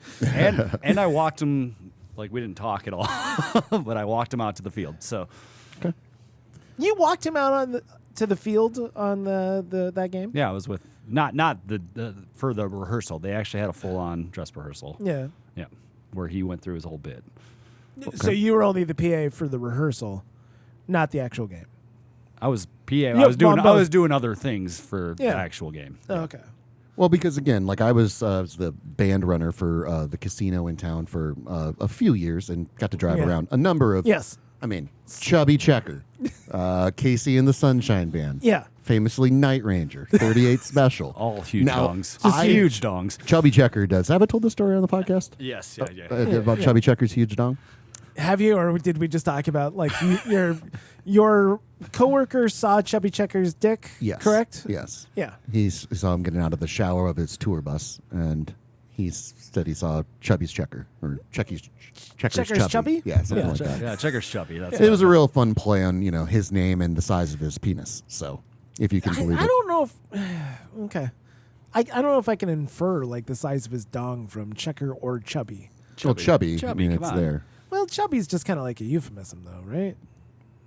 Speaker 3: And I walked him, like, we didn't talk at all, but I walked him out to the field. So,
Speaker 1: Okay.
Speaker 2: You walked him out to the field on that game?
Speaker 3: yeah, I was with not for the rehearsal. They actually had a full on dress rehearsal.
Speaker 2: Yeah.
Speaker 3: Yeah, where he went through his whole bit.
Speaker 2: So you were only the PA for the rehearsal, not the actual game.
Speaker 3: I was PA. I was doing other things for the actual game.
Speaker 2: Oh, okay.
Speaker 1: Well, because again, like I was the band runner for the casino in town for a few years and got to drive around a number of.
Speaker 2: Yes.
Speaker 1: I mean, Chubby Checker, Casey and the Sunshine Band.
Speaker 2: Yeah.
Speaker 1: Famously Night Ranger, 38 Special.
Speaker 3: All huge dongs.
Speaker 1: Just
Speaker 3: huge dongs.
Speaker 1: Chubby Checker does. Have I told this story on the podcast?
Speaker 3: Yes,
Speaker 1: About Chubby Checker's huge dong?
Speaker 2: Have you, or did we just talk about like your coworker saw Chubby Checker's dick?
Speaker 1: Yes.
Speaker 2: Correct.
Speaker 1: Yes.
Speaker 2: Yeah.
Speaker 1: He saw him getting out of the shower of his tour bus, and he said he saw Chubby's Checker or Checkers
Speaker 2: Chubby?
Speaker 1: Yeah, something like that.
Speaker 3: Yeah, Checker's Chubby. That's
Speaker 1: It was a real fun play on his name and the size of his penis. So if you can believe it,
Speaker 2: I don't know if okay. I don't know if I can infer like the size of his dong from Checker or Chubby.
Speaker 1: Well, chubby.
Speaker 3: Chubby,
Speaker 1: I mean,
Speaker 3: come
Speaker 1: it's
Speaker 3: on.
Speaker 1: there.
Speaker 2: Well, chubby's just kind of like a euphemism, though, right?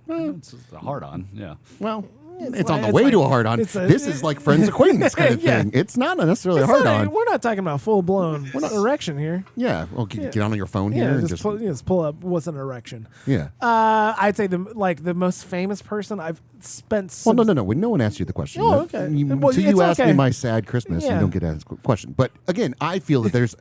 Speaker 3: It's just a hard on. Yeah.
Speaker 1: Well,
Speaker 2: It's
Speaker 1: it's on
Speaker 2: like-
Speaker 1: the way
Speaker 2: it's
Speaker 1: to
Speaker 2: like-
Speaker 1: a hard on.
Speaker 2: it's a-
Speaker 1: This is like friends acquaintance kind of
Speaker 2: Yeah.
Speaker 1: thing. It's not necessarily a
Speaker 2: It's
Speaker 1: hard
Speaker 2: not-
Speaker 1: on.
Speaker 2: We're not talking about full blown erection here.
Speaker 1: Yeah. Well, get on your phone here
Speaker 2: Yeah,
Speaker 1: and
Speaker 2: just pull up what's an erection.
Speaker 1: yeah.
Speaker 2: I'd say the most famous person I've spent.
Speaker 1: Well,
Speaker 2: Some,
Speaker 1: no. No one asked you the question.
Speaker 2: Oh, okay. Well,
Speaker 1: Until you
Speaker 2: it's
Speaker 1: ask me
Speaker 2: okay.
Speaker 1: my sad Christmas,
Speaker 2: Yeah.
Speaker 1: you don't get asked a question. But again, I feel that there's.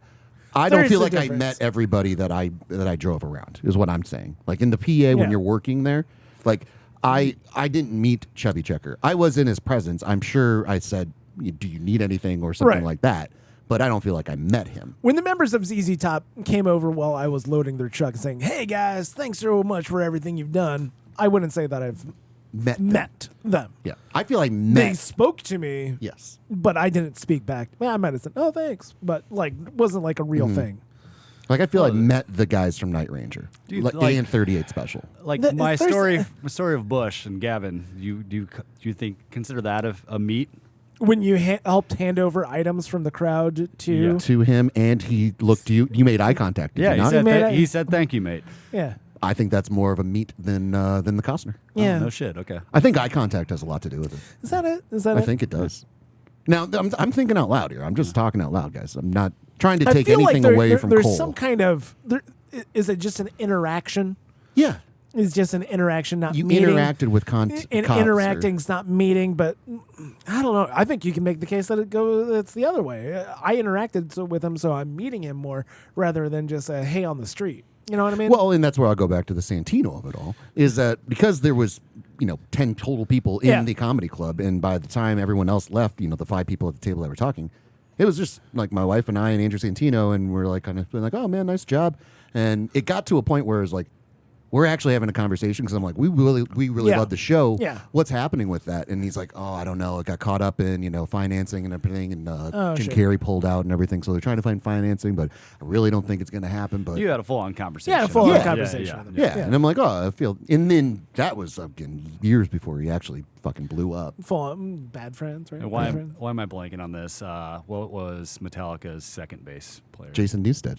Speaker 1: I
Speaker 2: There
Speaker 1: don't
Speaker 2: is
Speaker 1: feel
Speaker 2: a
Speaker 1: like I
Speaker 2: difference.
Speaker 1: met everybody that I drove around. Is what I'm saying. Like in the PA when
Speaker 2: Yeah.
Speaker 1: you're working there, like I didn't meet Chubby Checker. I was in his presence. I'm sure I said, "Do you need anything?" or something
Speaker 2: Right.
Speaker 1: like that. But I don't feel like I met him.
Speaker 2: When the members of ZZ Top came over while I was loading their truck saying, "Hey guys, thanks so much for everything you've done," I wouldn't say that I've met them.
Speaker 1: Yeah, I feel I
Speaker 2: They
Speaker 1: met.
Speaker 2: spoke to me,
Speaker 1: Yes.
Speaker 2: but I didn't speak back. Well, I might have said, "Oh, thanks," but like wasn't like a real
Speaker 1: Mm-hmm.
Speaker 2: thing.
Speaker 1: Like I feel I met the guys from Night Ranger,
Speaker 3: Dude,
Speaker 1: like
Speaker 3: like-
Speaker 1: and 38 Special.
Speaker 3: Like
Speaker 2: The-
Speaker 3: my
Speaker 2: there's-
Speaker 3: story of Bush and Gavin. Do you think consider that a meet?
Speaker 2: When you helped hand over items from the crowd to,
Speaker 3: Yeah.
Speaker 1: To him, and he looked you. You made eye contact. Did
Speaker 3: Yeah,
Speaker 1: you
Speaker 3: he
Speaker 1: not?
Speaker 3: said,
Speaker 2: made
Speaker 3: he said thank you, mate.
Speaker 2: yeah,
Speaker 1: I think that's more of a meet than the Costner.
Speaker 2: yeah.
Speaker 3: Oh, no shit. Okay.
Speaker 1: I think eye contact has a lot to do with it.
Speaker 2: Is that it? Is that
Speaker 1: I
Speaker 2: it?
Speaker 1: think it does. Now I'm thinking out loud here. I'm just talking out loud, guys. I'm not trying to
Speaker 2: I
Speaker 1: take
Speaker 2: feel like
Speaker 1: anything away from
Speaker 2: there's
Speaker 1: Cole.
Speaker 2: some kind of is it just an interaction?
Speaker 1: Yeah,
Speaker 2: Is just an interaction, not
Speaker 1: you
Speaker 2: meeting.
Speaker 1: interacted with
Speaker 2: And
Speaker 1: cops or-
Speaker 2: interacting's not meeting, but I don't know. I think you can make the case that it's the other way. I interacted with him, so I'm meeting him more rather than just a hey on the street. You know what I mean?
Speaker 1: Well, and that's where I'll go back to the Santino of it all. Is that because there was 10 total people in
Speaker 2: Yeah.
Speaker 1: the comedy club, and by the time everyone else left, the 5 people at the table that were talking, it was just like my wife and I and Andrew Santino, and we're like kind of like, oh man, nice job. And it got to a point where it was like, we're actually having a conversation because I'm like, we really
Speaker 2: Yeah.
Speaker 1: love the show.
Speaker 2: Yeah.
Speaker 1: What's happening with that? And he's like, oh, I don't know. It got caught up in financing and everything, and Jim
Speaker 2: shit.
Speaker 1: Carrey pulled out and everything. So they're trying to find financing, but I really don't think it's going to happen. But
Speaker 3: You had a full on conversation.
Speaker 2: yeah, a full-on
Speaker 1: Yeah.
Speaker 2: conversation with him.
Speaker 1: yeah. And I'm like, oh, I feel. And then that was again years before he actually fucking blew up.
Speaker 2: Full-on bad friends, right?
Speaker 3: And
Speaker 2: Bad friends.
Speaker 3: why am I blanking on this? What was Metallica's second bass player?
Speaker 1: Jason Newsted.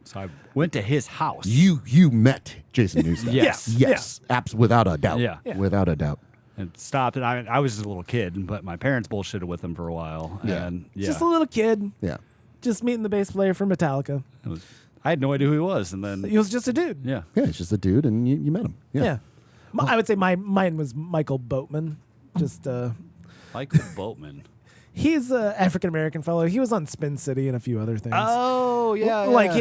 Speaker 3: So I went to his house.
Speaker 1: You met Jason Newsted.
Speaker 3: Yes.
Speaker 1: Yes. Without a doubt.
Speaker 3: Yeah.
Speaker 2: Yeah.
Speaker 1: Without a doubt.
Speaker 3: and stopped, and I was just a little kid, but my parents bullshitted with him for a while.
Speaker 1: Yeah.
Speaker 3: And yeah,
Speaker 2: Just a little kid,
Speaker 1: Yeah.
Speaker 2: just meeting the bass player for Metallica.
Speaker 3: I had no idea who he was, and then
Speaker 2: He was just a dude.
Speaker 3: yeah,
Speaker 1: Yeah. It's just a dude, and you met him. Yeah.
Speaker 2: Yeah. I would say mine was Michael Boatman. Just
Speaker 3: Michael Boatman.
Speaker 2: he's an African American fellow. He was on Spin City and a few other things.
Speaker 3: Oh yeah,
Speaker 2: Like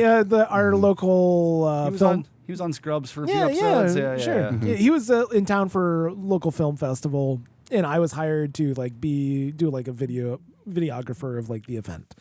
Speaker 2: our local
Speaker 3: he was
Speaker 2: film.
Speaker 3: on. He was on Scrubs for a few
Speaker 2: Yeah,
Speaker 3: episodes.
Speaker 2: yeah, sure. Yeah, he was in town for a local film festival, and I was hired to do a videographer of like the event,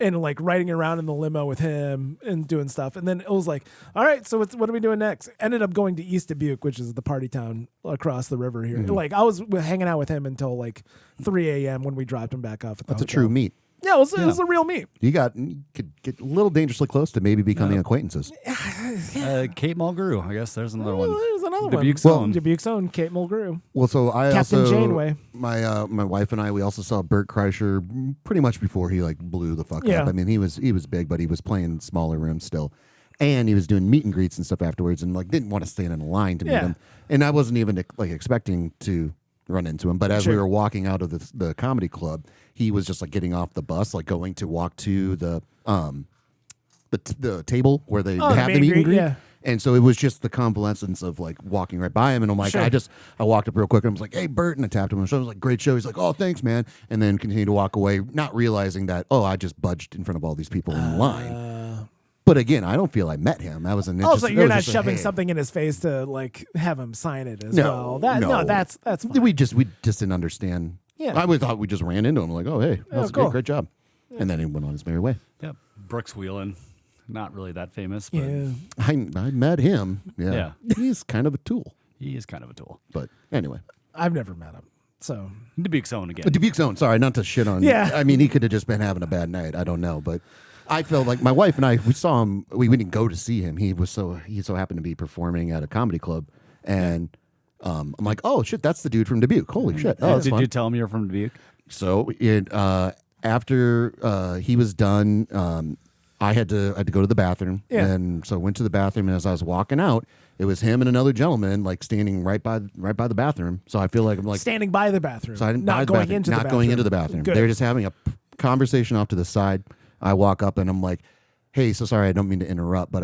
Speaker 2: and like riding around in the limo with him and doing stuff. And then it was like, all right, so what are we doing next? Ended up going to East Dubuque, which is the party town across the river here. Like I was hanging out with him until like 3 a.m. when we dropped him back off at the
Speaker 1: That's a
Speaker 2: hotel.
Speaker 1: true meet.
Speaker 2: Yeah, it was a real meet.
Speaker 1: You could get a little dangerously close to maybe becoming acquaintances.
Speaker 3: Kate Mulgrew. I guess there's another one.
Speaker 2: There's another
Speaker 3: Dubuque's
Speaker 2: one.
Speaker 3: own.
Speaker 2: Dubuque's own Kate Mulgrew.
Speaker 1: Well, so I
Speaker 2: Captain
Speaker 1: also
Speaker 2: Janeway.
Speaker 1: my wife and I, we also saw Bert Kreischer pretty much before he like blew the fuck
Speaker 2: Yeah.
Speaker 1: up. I mean, he was big, but he was playing smaller rooms still, and he was doing meet and greets and stuff afterwards, and like didn't want to stand in a line to meet
Speaker 2: Yeah.
Speaker 1: him. And I wasn't even like expecting to run into him, but as we
Speaker 2: Sure.
Speaker 1: were walking out of the comedy club, he was just like getting off the bus, like going to walk to the table where they
Speaker 2: Oh, the
Speaker 1: have the meet and greet.
Speaker 2: yeah.
Speaker 1: And so it was just the convalescence of like walking right by him, and I'm like,
Speaker 2: Sure.
Speaker 1: I walked up real quick and I was like, "Hey, Bert," and I tapped him on the shoulder. I was like, "Great show." He's like, "Oh, thanks, man," and then continued to walk away, not realizing that I just budged in front of all these people in line. But again, I don't feel I met him. I was an
Speaker 2: Also, you're not
Speaker 1: just a,
Speaker 2: shoving
Speaker 1: hey.
Speaker 2: something in his face to like have him sign it as
Speaker 1: No,
Speaker 2: well.
Speaker 1: no.
Speaker 2: That's fine.
Speaker 1: We just didn't understand.
Speaker 2: Yeah.
Speaker 1: I thought we just ran into him. Like, "Oh, hey, that was
Speaker 2: cool.
Speaker 1: great job," and then he went on his merry way.
Speaker 3: Yeah, Brooks Wheelan. Not really that famous, but
Speaker 2: Yeah.
Speaker 1: I met him. Yeah.
Speaker 3: Yeah.
Speaker 1: He's kind of a tool.
Speaker 3: he is kind of a tool.
Speaker 1: But anyway.
Speaker 2: I've never met him. So
Speaker 3: Dubuque's own again.
Speaker 1: Dubuque's own. Sorry, not to shit on.
Speaker 2: Yeah.
Speaker 1: I mean, he could have just been having a bad night. I don't know, but I felt like my wife and I, we saw him. We didn't go to see him. He so happened to be performing at a comedy club, and I'm like, oh shit, that's the dude from Dubuque. Holy shit! Oh, that's
Speaker 3: Did
Speaker 1: fun.
Speaker 3: you tell him you're from Dubuque?
Speaker 1: So after he was done, I had to go to the bathroom, and so I went to the bathroom. And as I was walking out, it was him and another gentleman like standing right by the bathroom. So I feel like I'm like
Speaker 2: standing by the bathroom.
Speaker 1: So I didn't
Speaker 2: not going into the bathroom.
Speaker 1: Going into the bathroom.
Speaker 2: Good.
Speaker 1: They were just having a conversation off to the side. I walk up and I'm like, "Hey, so sorry, I don't mean to interrupt, but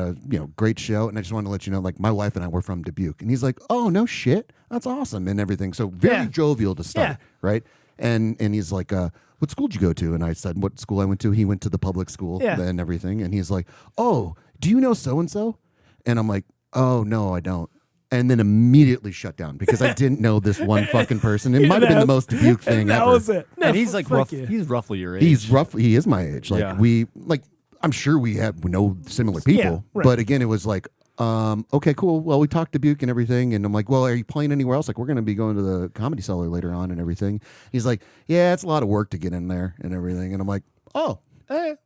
Speaker 1: great show, and I just wanted to let you know, like, my wife and I were from Dubuque." And he's like, "Oh, no shit, that's awesome," and everything. So very jovial to start, right? And he's like, "What school did you go to?" And I said, "What school I went to?" He went to the public school and everything. And he's like, "Oh, do you know so and so?" And I'm like, "Oh no, I don't." And then immediately shut down because I didn't know this one fucking person. It might have been the most Dubuque thing ever.
Speaker 2: That was it.
Speaker 3: No, and he's like he's roughly your age.
Speaker 1: He is my age. Like I'm sure we know similar people, but again, it was like, okay, cool. Well, we talked Dubuque and everything, and I'm like, well, are you playing anywhere else? Like, we're going to be going to the Comedy Cellar later on and everything. He's like, yeah, it's a lot of work to get in there and everything, and I'm like, oh, okay.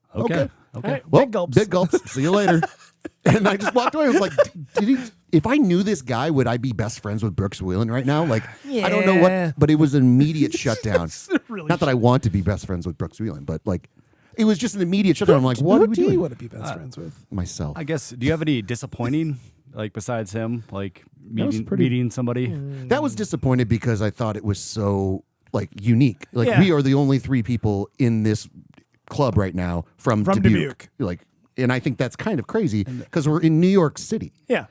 Speaker 2: Right,
Speaker 1: Well, big gulps. See you later. And I just walked away. I was like, did he? If I knew this guy, would I be best friends with Brooks Wheelan right now? Like, I don't know what, but it was an immediate shutdown.
Speaker 2: Really
Speaker 1: Not that I want to be best friends with Brooks Wheelan, but like, it was just an immediate shutdown. I'm like, what are we doing?
Speaker 2: Who do you want to be best friends with?
Speaker 1: Myself.
Speaker 3: I guess. Do you have any disappointing, like besides him, like meeting somebody?
Speaker 1: That was disappointed because I thought it was so like unique. Like we are the only three people in this club right now from Dubuque. Like, and I think that's kind of crazy because we're in New York City.
Speaker 2: Yeah,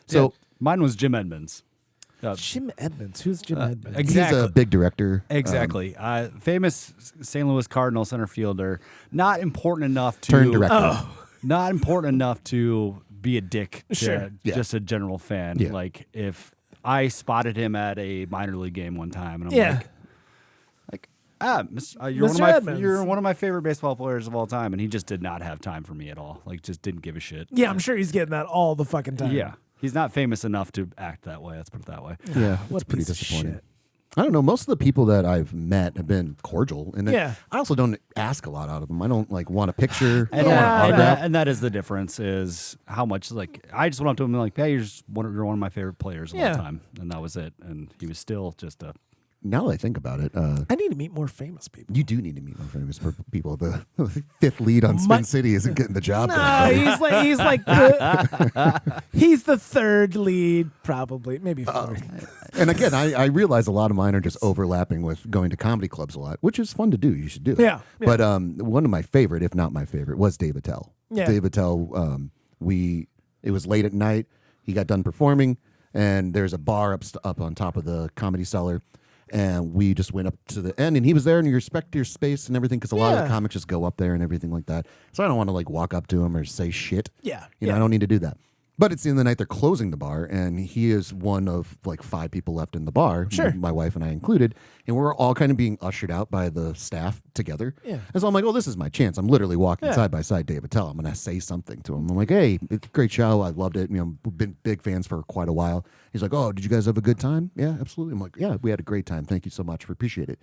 Speaker 1: So
Speaker 3: mine was Jim Edmonds.
Speaker 2: Jim Edmonds. Who's Jim Edmonds?
Speaker 3: Exactly.
Speaker 1: He's a big director.
Speaker 3: Exactly. Famous St. Louis Cardinal center fielder. Not important enough to
Speaker 1: turn director.
Speaker 3: Not important enough to be a dick to just a general fan.
Speaker 1: Yeah.
Speaker 3: Like if I spotted him at a minor league game one time, and I'm you're one of my favorite baseball players of all time, and he just did not have time for me at all. Like, just didn't give a shit.
Speaker 2: Yeah, I'm sure he's getting that all the fucking time.
Speaker 3: Yeah, he's not famous enough to act that way. Let's put it that way.
Speaker 1: Yeah,
Speaker 2: What
Speaker 1: it's pretty
Speaker 2: piece of
Speaker 1: disappointing.
Speaker 2: shit.
Speaker 1: I don't know. Most of the people that I've met have been cordial, and I also don't ask a lot out of them. I don't like want a picture. I don't want an autograph.
Speaker 3: And that is the difference. Is how much like I just went up to him and like, hey, you're one of my favorite players of all time, and that was it. And he was still just a.
Speaker 1: Now that I think about it,
Speaker 2: I need to meet more famous people.
Speaker 1: You do need to meet more famous people. The fifth lead on Spin City isn't getting the job done.
Speaker 2: He's the third lead, probably, maybe fourth.
Speaker 1: And again, I realize a lot of mine are just overlapping with going to comedy clubs a lot, which is fun to do. You should do it.
Speaker 2: Yeah.
Speaker 1: But one of my favorite, if not my favorite, was Dave Attell.
Speaker 2: Yeah.
Speaker 1: Dave Attell, it was late at night. He got done performing, and there's a bar up on top of the Comedy Cellar. And we just went up to the end, and he was there, and you respect your space and everything, because a lot of the comics just go up there and everything like that. So I don't want to like walk up to him or say shit.
Speaker 2: Yeah.
Speaker 1: You know, I don't need to do that. But it's the end of the night, they're closing the bar, and he is one of like 5 people left in the bar, my wife and I included, and we're all kind of being ushered out by the staff together.
Speaker 2: Yeah.
Speaker 1: And so I'm like, oh, this is my chance. I'm literally walking side by side Dave Attell. I'm going to say something to him. I'm like, hey, it's a great show. I loved it. You know, we've been big fans for quite a while. He's like, oh, did you guys have a good time? Yeah, absolutely. I'm like, yeah, we had a great time. Thank you so much. We appreciate it.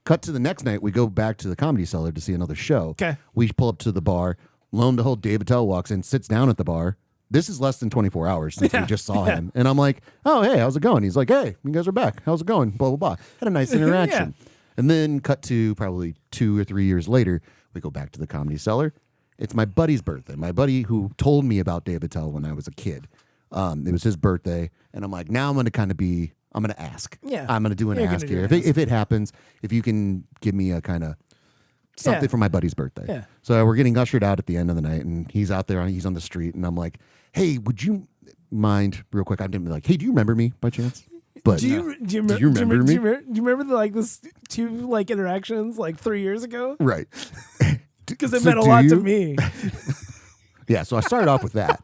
Speaker 1: Cut to the next night, we go back to the Comedy Cellar to see another show.
Speaker 2: Okay.
Speaker 1: We pull up to the bar. Lo and behold, Dave Attell walks in, sits down at the bar. This is less than 24 hours since we just saw him. And I'm like, oh, hey, how's it going? He's like, hey, you guys are back. How's it going? Blah, blah, blah. Had a nice interaction. And then cut to probably 2 or 3 years later, we go back to the Comedy Cellar. It's my buddy's birthday. My buddy who told me about Dave Attell when I was a kid. It was his birthday. And I'm like, now I'm going to I'm going to ask.
Speaker 2: Yeah.
Speaker 1: I'm going to do an ask here. If it happens, if you can give me a kind of something for my buddy's birthday.
Speaker 2: Yeah.
Speaker 1: So we're getting ushered out at the end of the night, and he's out there, he's on the street, and I'm like, hey, would you mind real quick? I didn't be like, hey, do you remember me by chance? But
Speaker 2: do you remember me? Do you remember this 2 like interactions like 3 years ago?
Speaker 1: Right.
Speaker 2: Because it meant a lot to me.
Speaker 1: Yeah, so I started off with that.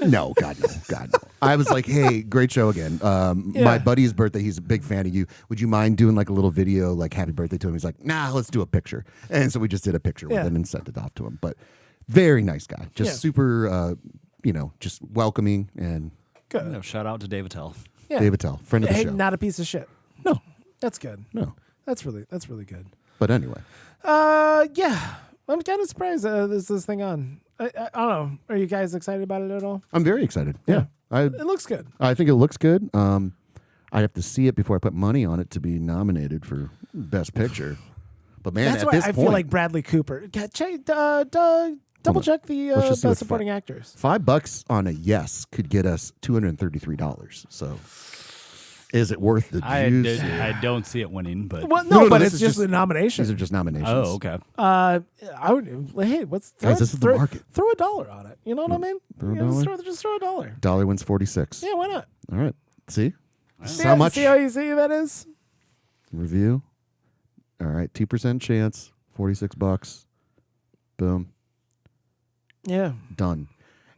Speaker 1: No, God no. I was like, hey, great show again. My buddy's birthday, he's a big fan of you. Would you mind doing like a little video, like happy birthday to him? He's like, nah, let's do a picture. And so we just did a picture with him and sent it off to him. But very nice guy. Just super, just welcoming and
Speaker 3: good. Shout out to Dave Attell.
Speaker 2: Yeah.
Speaker 1: Dave Attell, friend of the show.
Speaker 2: Not a piece of shit.
Speaker 1: No.
Speaker 2: That's good.
Speaker 1: No.
Speaker 2: That's really good.
Speaker 1: But anyway.
Speaker 2: Yeah. I'm kind of surprised there's this thing on. I don't know. Are you guys excited about it at all?
Speaker 1: I'm very excited. Yeah.
Speaker 2: It looks good.
Speaker 1: I think it looks good. I have to see it before I put money on it to be nominated for Best Picture. But man,
Speaker 2: That's
Speaker 1: at
Speaker 2: why
Speaker 1: this
Speaker 2: I
Speaker 1: point,
Speaker 2: feel like Bradley Cooper. Double check the
Speaker 1: Let's just see.
Speaker 2: best supporting actors.
Speaker 1: $5 on a yes could get us $233. So, is it worth the juice?
Speaker 3: I don't see it winning, but
Speaker 2: Well, no, but
Speaker 1: this
Speaker 2: it's
Speaker 1: is
Speaker 2: just the nomination.
Speaker 1: These are just nominations.
Speaker 3: oh, okay.
Speaker 2: I would. Hey, what's
Speaker 1: Guys, this is the market.
Speaker 2: Throw $1 on it. You know what I mean?
Speaker 1: Throw a
Speaker 2: Yeah, just throw $1.
Speaker 1: Dollar wins 46.
Speaker 2: Yeah, why not?
Speaker 1: All right. See?
Speaker 2: See
Speaker 1: How much?
Speaker 2: See how easy that is?
Speaker 1: Review. All right. 2% chance. $46. Boom.
Speaker 2: Yeah.
Speaker 1: Done.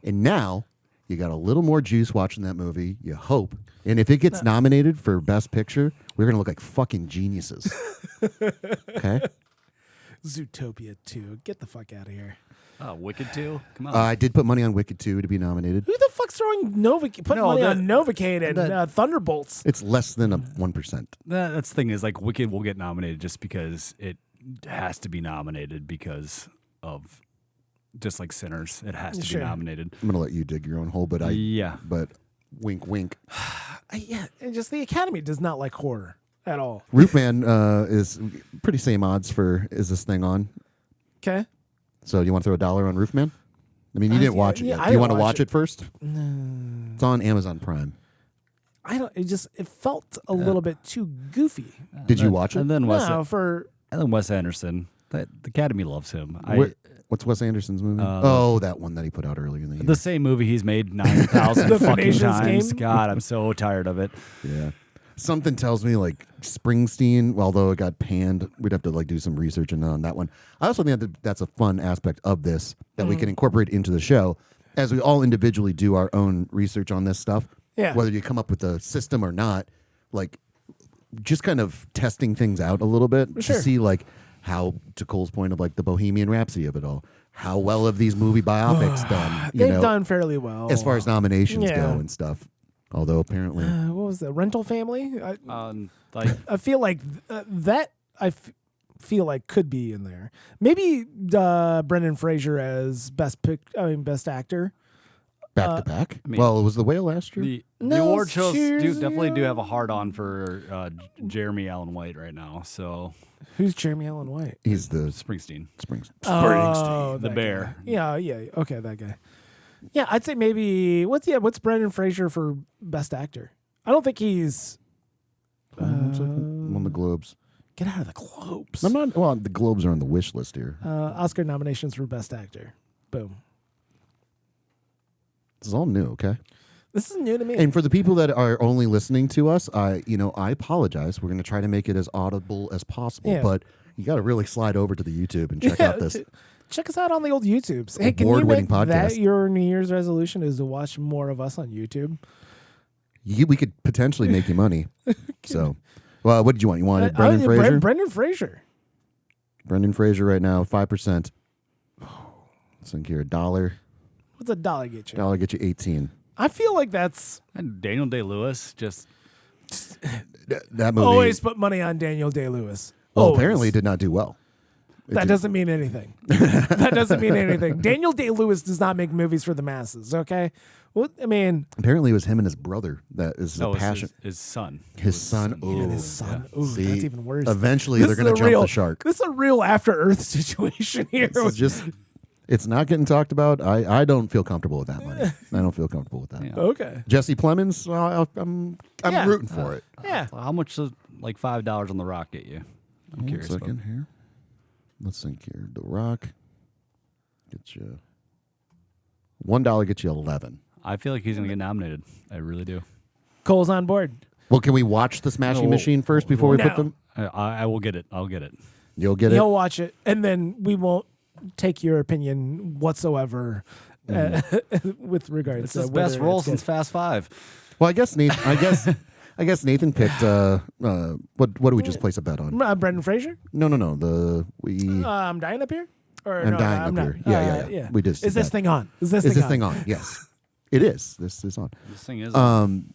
Speaker 1: And now you got a little more juice watching that movie. You hope. And if it gets nominated for Best Picture, we're going to look like fucking geniuses. Okay?
Speaker 2: Zootopia 2. Get the fuck out of here.
Speaker 3: Oh, Wicked 2? Come on.
Speaker 1: I did put money on Wicked 2 to be nominated.
Speaker 2: Who the fuck's throwing money on Novocaine and Thunderbolts?
Speaker 1: It's less than 1%.
Speaker 3: That's the thing is, like, Wicked will get nominated just because it has to be nominated because of just like Sinners. It has to be nominated.
Speaker 1: I'm going to let you dig your own hole, but but wink, wink.
Speaker 2: Yeah, and just the Academy does not like horror at all.
Speaker 1: Roofman is pretty same odds for is this thing on.
Speaker 2: Okay.
Speaker 1: So do you want to throw $1 on Roofman? I mean, you didn't watch it yet. Do you want to watch it first?
Speaker 2: No.
Speaker 1: It's on Amazon Prime.
Speaker 2: I don't. It felt a little bit too goofy.
Speaker 1: Did you watch it?
Speaker 3: And then
Speaker 2: Wes
Speaker 3: Anderson. The Academy loves him.
Speaker 1: What's Wes Anderson's movie? That one that he put out earlier in the year.
Speaker 3: The same movie he's made 9,000 fucking
Speaker 2: Tenacious
Speaker 3: times.
Speaker 2: Game?
Speaker 3: God, I'm so tired of it.
Speaker 1: Yeah. Something tells me like Springsteen, although it got panned, we'd have to like do some research on that one. I also think that's a fun aspect of this that we can incorporate into the show as we all individually do our own research on this stuff.
Speaker 2: Yeah.
Speaker 1: Whether you come up with a system or not, like just kind of testing things out a little bit
Speaker 2: Sure.
Speaker 1: to see like how, to Cole's point of like the Bohemian Rhapsody of it all, how well have these movie biopics done?
Speaker 2: They've done fairly well
Speaker 1: as far as nominations go and stuff. Although apparently,
Speaker 2: what was that? Rental Family?
Speaker 3: Like
Speaker 2: I feel like feel like could be in there. Maybe Brendan Fraser as best actor.
Speaker 1: back to back.
Speaker 3: I mean,
Speaker 1: Well, it was The Whale last year.
Speaker 3: The award shows definitely do have a hard on for Jeremy Allen White right now. So
Speaker 2: Who's Jeremy Allen White?
Speaker 1: He's the
Speaker 3: Springsteen.
Speaker 2: Oh,
Speaker 3: The
Speaker 2: that
Speaker 3: bear.
Speaker 2: guy. Yeah. Okay, that guy. Yeah, I'd say maybe what's Brendan Fraser for best actor? I don't think he's
Speaker 1: on the Globes.
Speaker 2: Get out of the Globes.
Speaker 1: I'm not. Well, the Globes are on the wish list here.
Speaker 2: Oscar nominations for best actor. Boom.
Speaker 1: This is all new. Okay.
Speaker 2: This is new to me.
Speaker 1: And for the people that are only listening to us, I apologize. We're going to try to make it as audible as possible, but you got to really slide over to the YouTube and check out this.
Speaker 2: Check us out on the old YouTubes. Hey, can you
Speaker 1: award-winning
Speaker 2: make that
Speaker 1: podcast.
Speaker 2: your New Year's resolution is to watch more of us on YouTube?
Speaker 1: We could potentially make you money. So, well, what did you want? You wanted Brendan Fraser?
Speaker 2: Brendan Fraser.
Speaker 1: Brendan Fraser right now, 5%. Let's think here, $1.
Speaker 2: What's $1 get you?
Speaker 1: $1 get you 18.
Speaker 2: I feel like that's
Speaker 3: And Daniel Day-Lewis just
Speaker 1: That movie
Speaker 2: always put money on Daniel Day-Lewis.
Speaker 1: well,
Speaker 2: Always.
Speaker 1: apparently it did not do well.
Speaker 2: That doesn't mean anything. That doesn't mean anything. Daniel Day-Lewis does not make movies for the masses, okay? Well, I mean...
Speaker 1: Apparently it was him and his brother that is the passion.
Speaker 3: his son.
Speaker 1: His son. Oh,
Speaker 2: his son.
Speaker 3: Yeah.
Speaker 2: Ooh,
Speaker 1: See,
Speaker 2: that's even worse.
Speaker 1: Eventually
Speaker 2: This
Speaker 1: they're
Speaker 2: is
Speaker 1: going to
Speaker 2: a
Speaker 1: jump
Speaker 2: real-
Speaker 1: the shark.
Speaker 2: This is a real After-Earth situation here.
Speaker 1: It's just, it's not getting talked about. I don't feel comfortable with that money. I don't feel comfortable with that.
Speaker 3: Yeah.
Speaker 2: Okay.
Speaker 1: Jesse Plemons, I'm
Speaker 2: Yeah.
Speaker 1: rooting for it.
Speaker 2: Yeah.
Speaker 3: How much does like $5 on the Rock get you? I'm
Speaker 1: One
Speaker 3: curious.
Speaker 1: second here. Let's think here. The Rock gets you $1 gets you 11.
Speaker 3: I feel like he's gonna get nominated. I really do.
Speaker 2: Cole's on board.
Speaker 1: Well, can we watch the Smashing
Speaker 3: No.
Speaker 1: Machine first before we
Speaker 2: No.
Speaker 1: put them?
Speaker 3: I will get it. I'll get it.
Speaker 1: You'll get it.
Speaker 2: He'll watch it, and then we won't take your opinion whatsoever with regards
Speaker 3: It's
Speaker 2: to
Speaker 3: his
Speaker 2: whether
Speaker 3: best role
Speaker 2: it's
Speaker 3: since
Speaker 2: good.
Speaker 3: Fast Five.
Speaker 1: Well, I guess Nathan picked. What do we just place a bet on?
Speaker 2: Brendan Fraser.
Speaker 1: No.
Speaker 2: I'm dying up here. Or
Speaker 1: I'm
Speaker 2: no,
Speaker 1: dying
Speaker 2: I'm
Speaker 1: up
Speaker 2: not.
Speaker 1: here. Yeah. We just
Speaker 2: Is
Speaker 1: did
Speaker 2: this
Speaker 1: that.
Speaker 2: thing on? Is this
Speaker 1: Is
Speaker 2: thing
Speaker 1: this
Speaker 2: on?
Speaker 1: thing on? Yes, it is. This is on.
Speaker 3: This thing is.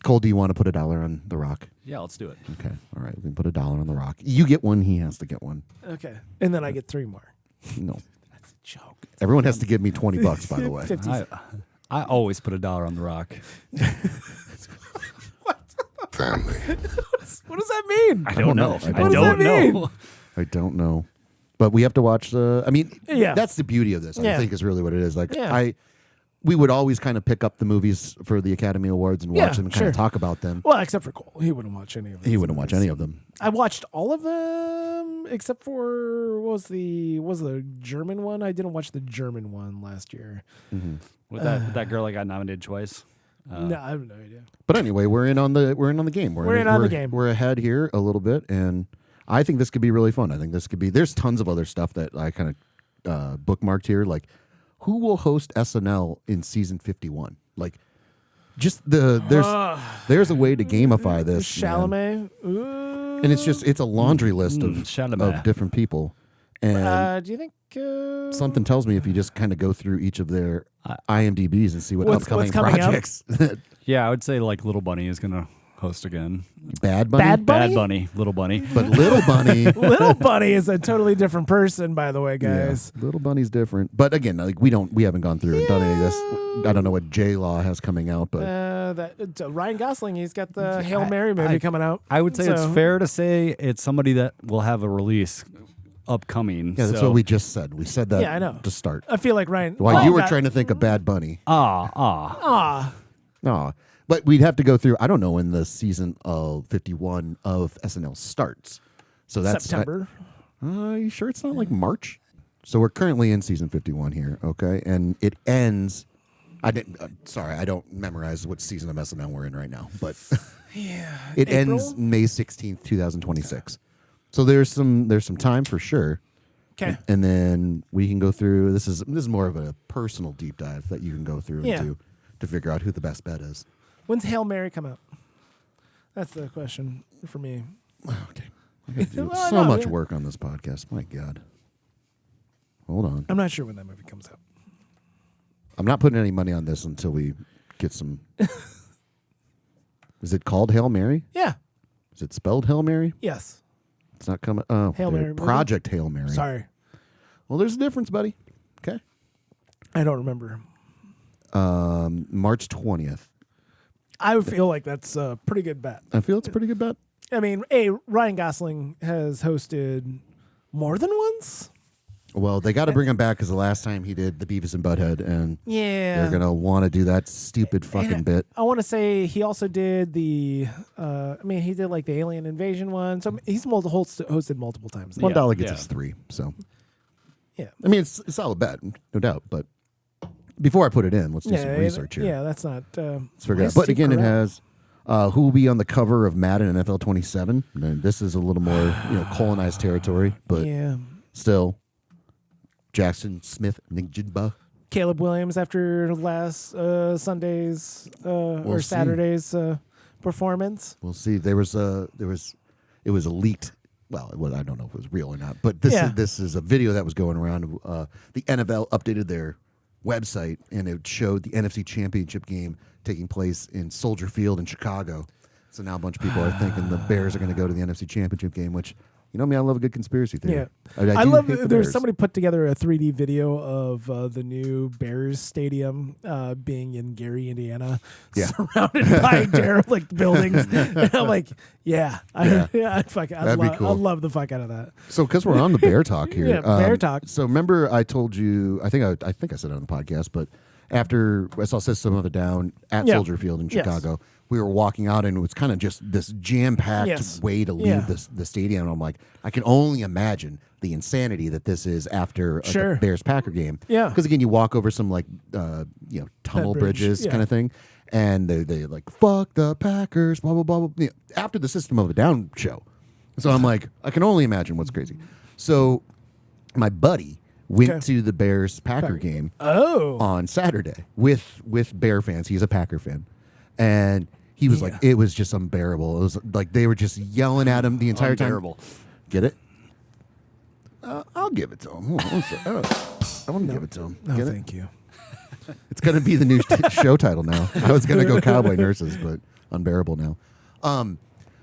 Speaker 1: Cole, do you want to put $1 on The Rock?
Speaker 3: Yeah, let's do it.
Speaker 1: Okay. All right. We can put $1 on The Rock. You get one. He has to get one.
Speaker 2: Okay, and then I get 3 more.
Speaker 1: No.
Speaker 2: That's a joke.
Speaker 1: Everyone has to give me $20. By the way.
Speaker 2: 50.
Speaker 3: I always put $1 on the Rock.
Speaker 4: Family.
Speaker 2: What does that mean?
Speaker 3: I don't know.
Speaker 1: I
Speaker 3: I
Speaker 1: don't
Speaker 2: know.
Speaker 3: don't
Speaker 2: What does that
Speaker 3: know.
Speaker 1: I don't know. But we have to watch the. I mean,
Speaker 2: Yeah.
Speaker 1: that's the beauty of this. I
Speaker 2: Yeah.
Speaker 1: think is really what it is. Like
Speaker 2: Yeah.
Speaker 1: we would always kind of pick up the movies for the Academy Awards and watch them and kind
Speaker 2: sure.
Speaker 1: of talk about them.
Speaker 2: Well, except for Cole, he wouldn't watch any of them.
Speaker 1: He wouldn't watch any of them.
Speaker 2: I watched all of them except for what was the German one? I didn't watch the German one last year.
Speaker 3: With that girl that got nominated twice.
Speaker 2: No, I have no idea.
Speaker 1: But anyway, we're in on the game.
Speaker 2: We're in on the game.
Speaker 1: We're ahead here a little bit, and I think this could be really fun. I think this could be. There's tons of other stuff that I kind of bookmarked here, like who will host SNL in season 51. Like, just there's a way to gamify this.
Speaker 2: Chalamet.
Speaker 1: And it's a laundry list of different people. And
Speaker 2: do you think
Speaker 1: something tells me if you just kind of go through each of their IMDb's and see what
Speaker 2: What's
Speaker 1: upcoming
Speaker 2: coming up?
Speaker 1: projects.
Speaker 3: Yeah, I would say like Little Bunny is gonna host again.
Speaker 1: Bad Bunny?
Speaker 2: Bad Bunny?
Speaker 3: Bad Bunny, Little Bunny.
Speaker 1: But Little Bunny.
Speaker 2: Little Bunny is a totally different person, by the way, guys.
Speaker 1: Yeah, Little Bunny's different. But again, like we haven't gone through and done any of this. I don't know what J-Law has coming out, but
Speaker 2: Ryan Gosling, he's got the Hail Mary movie coming out.
Speaker 3: I would say it's fair to say it's somebody that will have a release upcoming.
Speaker 1: yeah, that's what we just said. We said that
Speaker 2: I know.
Speaker 1: to start.
Speaker 2: I feel like Ryan.
Speaker 1: While you were trying to think of Bad Bunny.
Speaker 2: Ah,
Speaker 1: No. But we'd have to go through, I don't know when the season of 51 of SNL starts. So that's
Speaker 2: September.
Speaker 1: You sure it's not like March? So we're currently in season 51 here, okay? And it ends. I don't memorize what season of SNL we're in right now, but it ends May 16th, 2026. So there's some time for sure.
Speaker 2: Okay.
Speaker 1: And then we can go through. This is more of a personal deep dive that you can go through into to figure out who the best bet is.
Speaker 2: When's Hail Mary come out? That's the question for me.
Speaker 1: Okay. I gotta do so much work on this podcast. My God. Hold on.
Speaker 2: I'm not sure when that movie comes out.
Speaker 1: I'm not putting any money on this until we get some. Is it called Hail Mary?
Speaker 2: Yeah.
Speaker 1: Is it spelled Hail Mary?
Speaker 2: Yes.
Speaker 1: It's not coming. Oh,
Speaker 2: Hail Mary movie?
Speaker 1: Project Hail Mary.
Speaker 2: Sorry.
Speaker 1: Well, there's a difference, buddy. Okay.
Speaker 2: I don't remember.
Speaker 1: March 20th.
Speaker 2: I feel like that's a pretty good bet.
Speaker 1: I feel it's a pretty good bet.
Speaker 2: I mean, Ryan Gosling has hosted more than once.
Speaker 1: Well, they got to bring him back because the last time he did the Beavis and Butthead, and they're gonna want to do that stupid fucking bit.
Speaker 2: I want to say he also did he did like the Alien Invasion one. So he's hosted multiple times.
Speaker 1: $1 gets us 3. So
Speaker 2: yeah,
Speaker 1: I mean it's a solid bet, no doubt. But before I put it in, let's do some research here.
Speaker 2: Yeah, that's not.
Speaker 1: Let's figure it out. But again, it has who will be on the cover of Madden NFL 27. And this is a little more colonized territory, but still. Jackson Smith Njigba.
Speaker 2: Caleb Williams after last Sunday's or Saturday's performance.
Speaker 1: We'll see. It was a leaked. Well, I don't know if it was real or not, but this is a video that was going around. The NFL updated their website and it showed the NFC Championship game taking place in Soldier Field in Chicago. So now a bunch of people are thinking the Bears are going to go to the NFC Championship game, which. You know me, I love a good conspiracy theory.
Speaker 2: Yeah, I love. There's somebody put together a 3D video of the new Bears stadium being in Gary, Indiana, surrounded by derelict buildings. And I'm like, I'd love the fuck out of that.
Speaker 1: So, because we're on the Bear Talk here,
Speaker 2: Bear Talk.
Speaker 1: So, remember, I told you, I think I said it on the podcast, but after I saw System of a Down at Soldier Field in Chicago. We were walking out, and it was kind of just this jam-packed way to leave the stadium. And I'm like, I can only imagine the insanity that this is after the Bears-Packer game.
Speaker 2: Yeah.
Speaker 1: Because, again, you walk over some, tunnel bridges kind of thing, and they like, fuck the Packers, blah, blah, blah, blah. After the System of a Down show. So I'm like, I can only imagine what's crazy. So my buddy went to the Bears-Packer game on Saturday with Bear fans. He's a Packer fan. And he was like, it was just unbearable. It was like they were just yelling at him the entire time. Get it? I'll give it to him. I want to give it to him.
Speaker 2: No, thank you.
Speaker 1: It's going to be the new show title now. I was going to go Cowboy Nurses, but Unbearable now.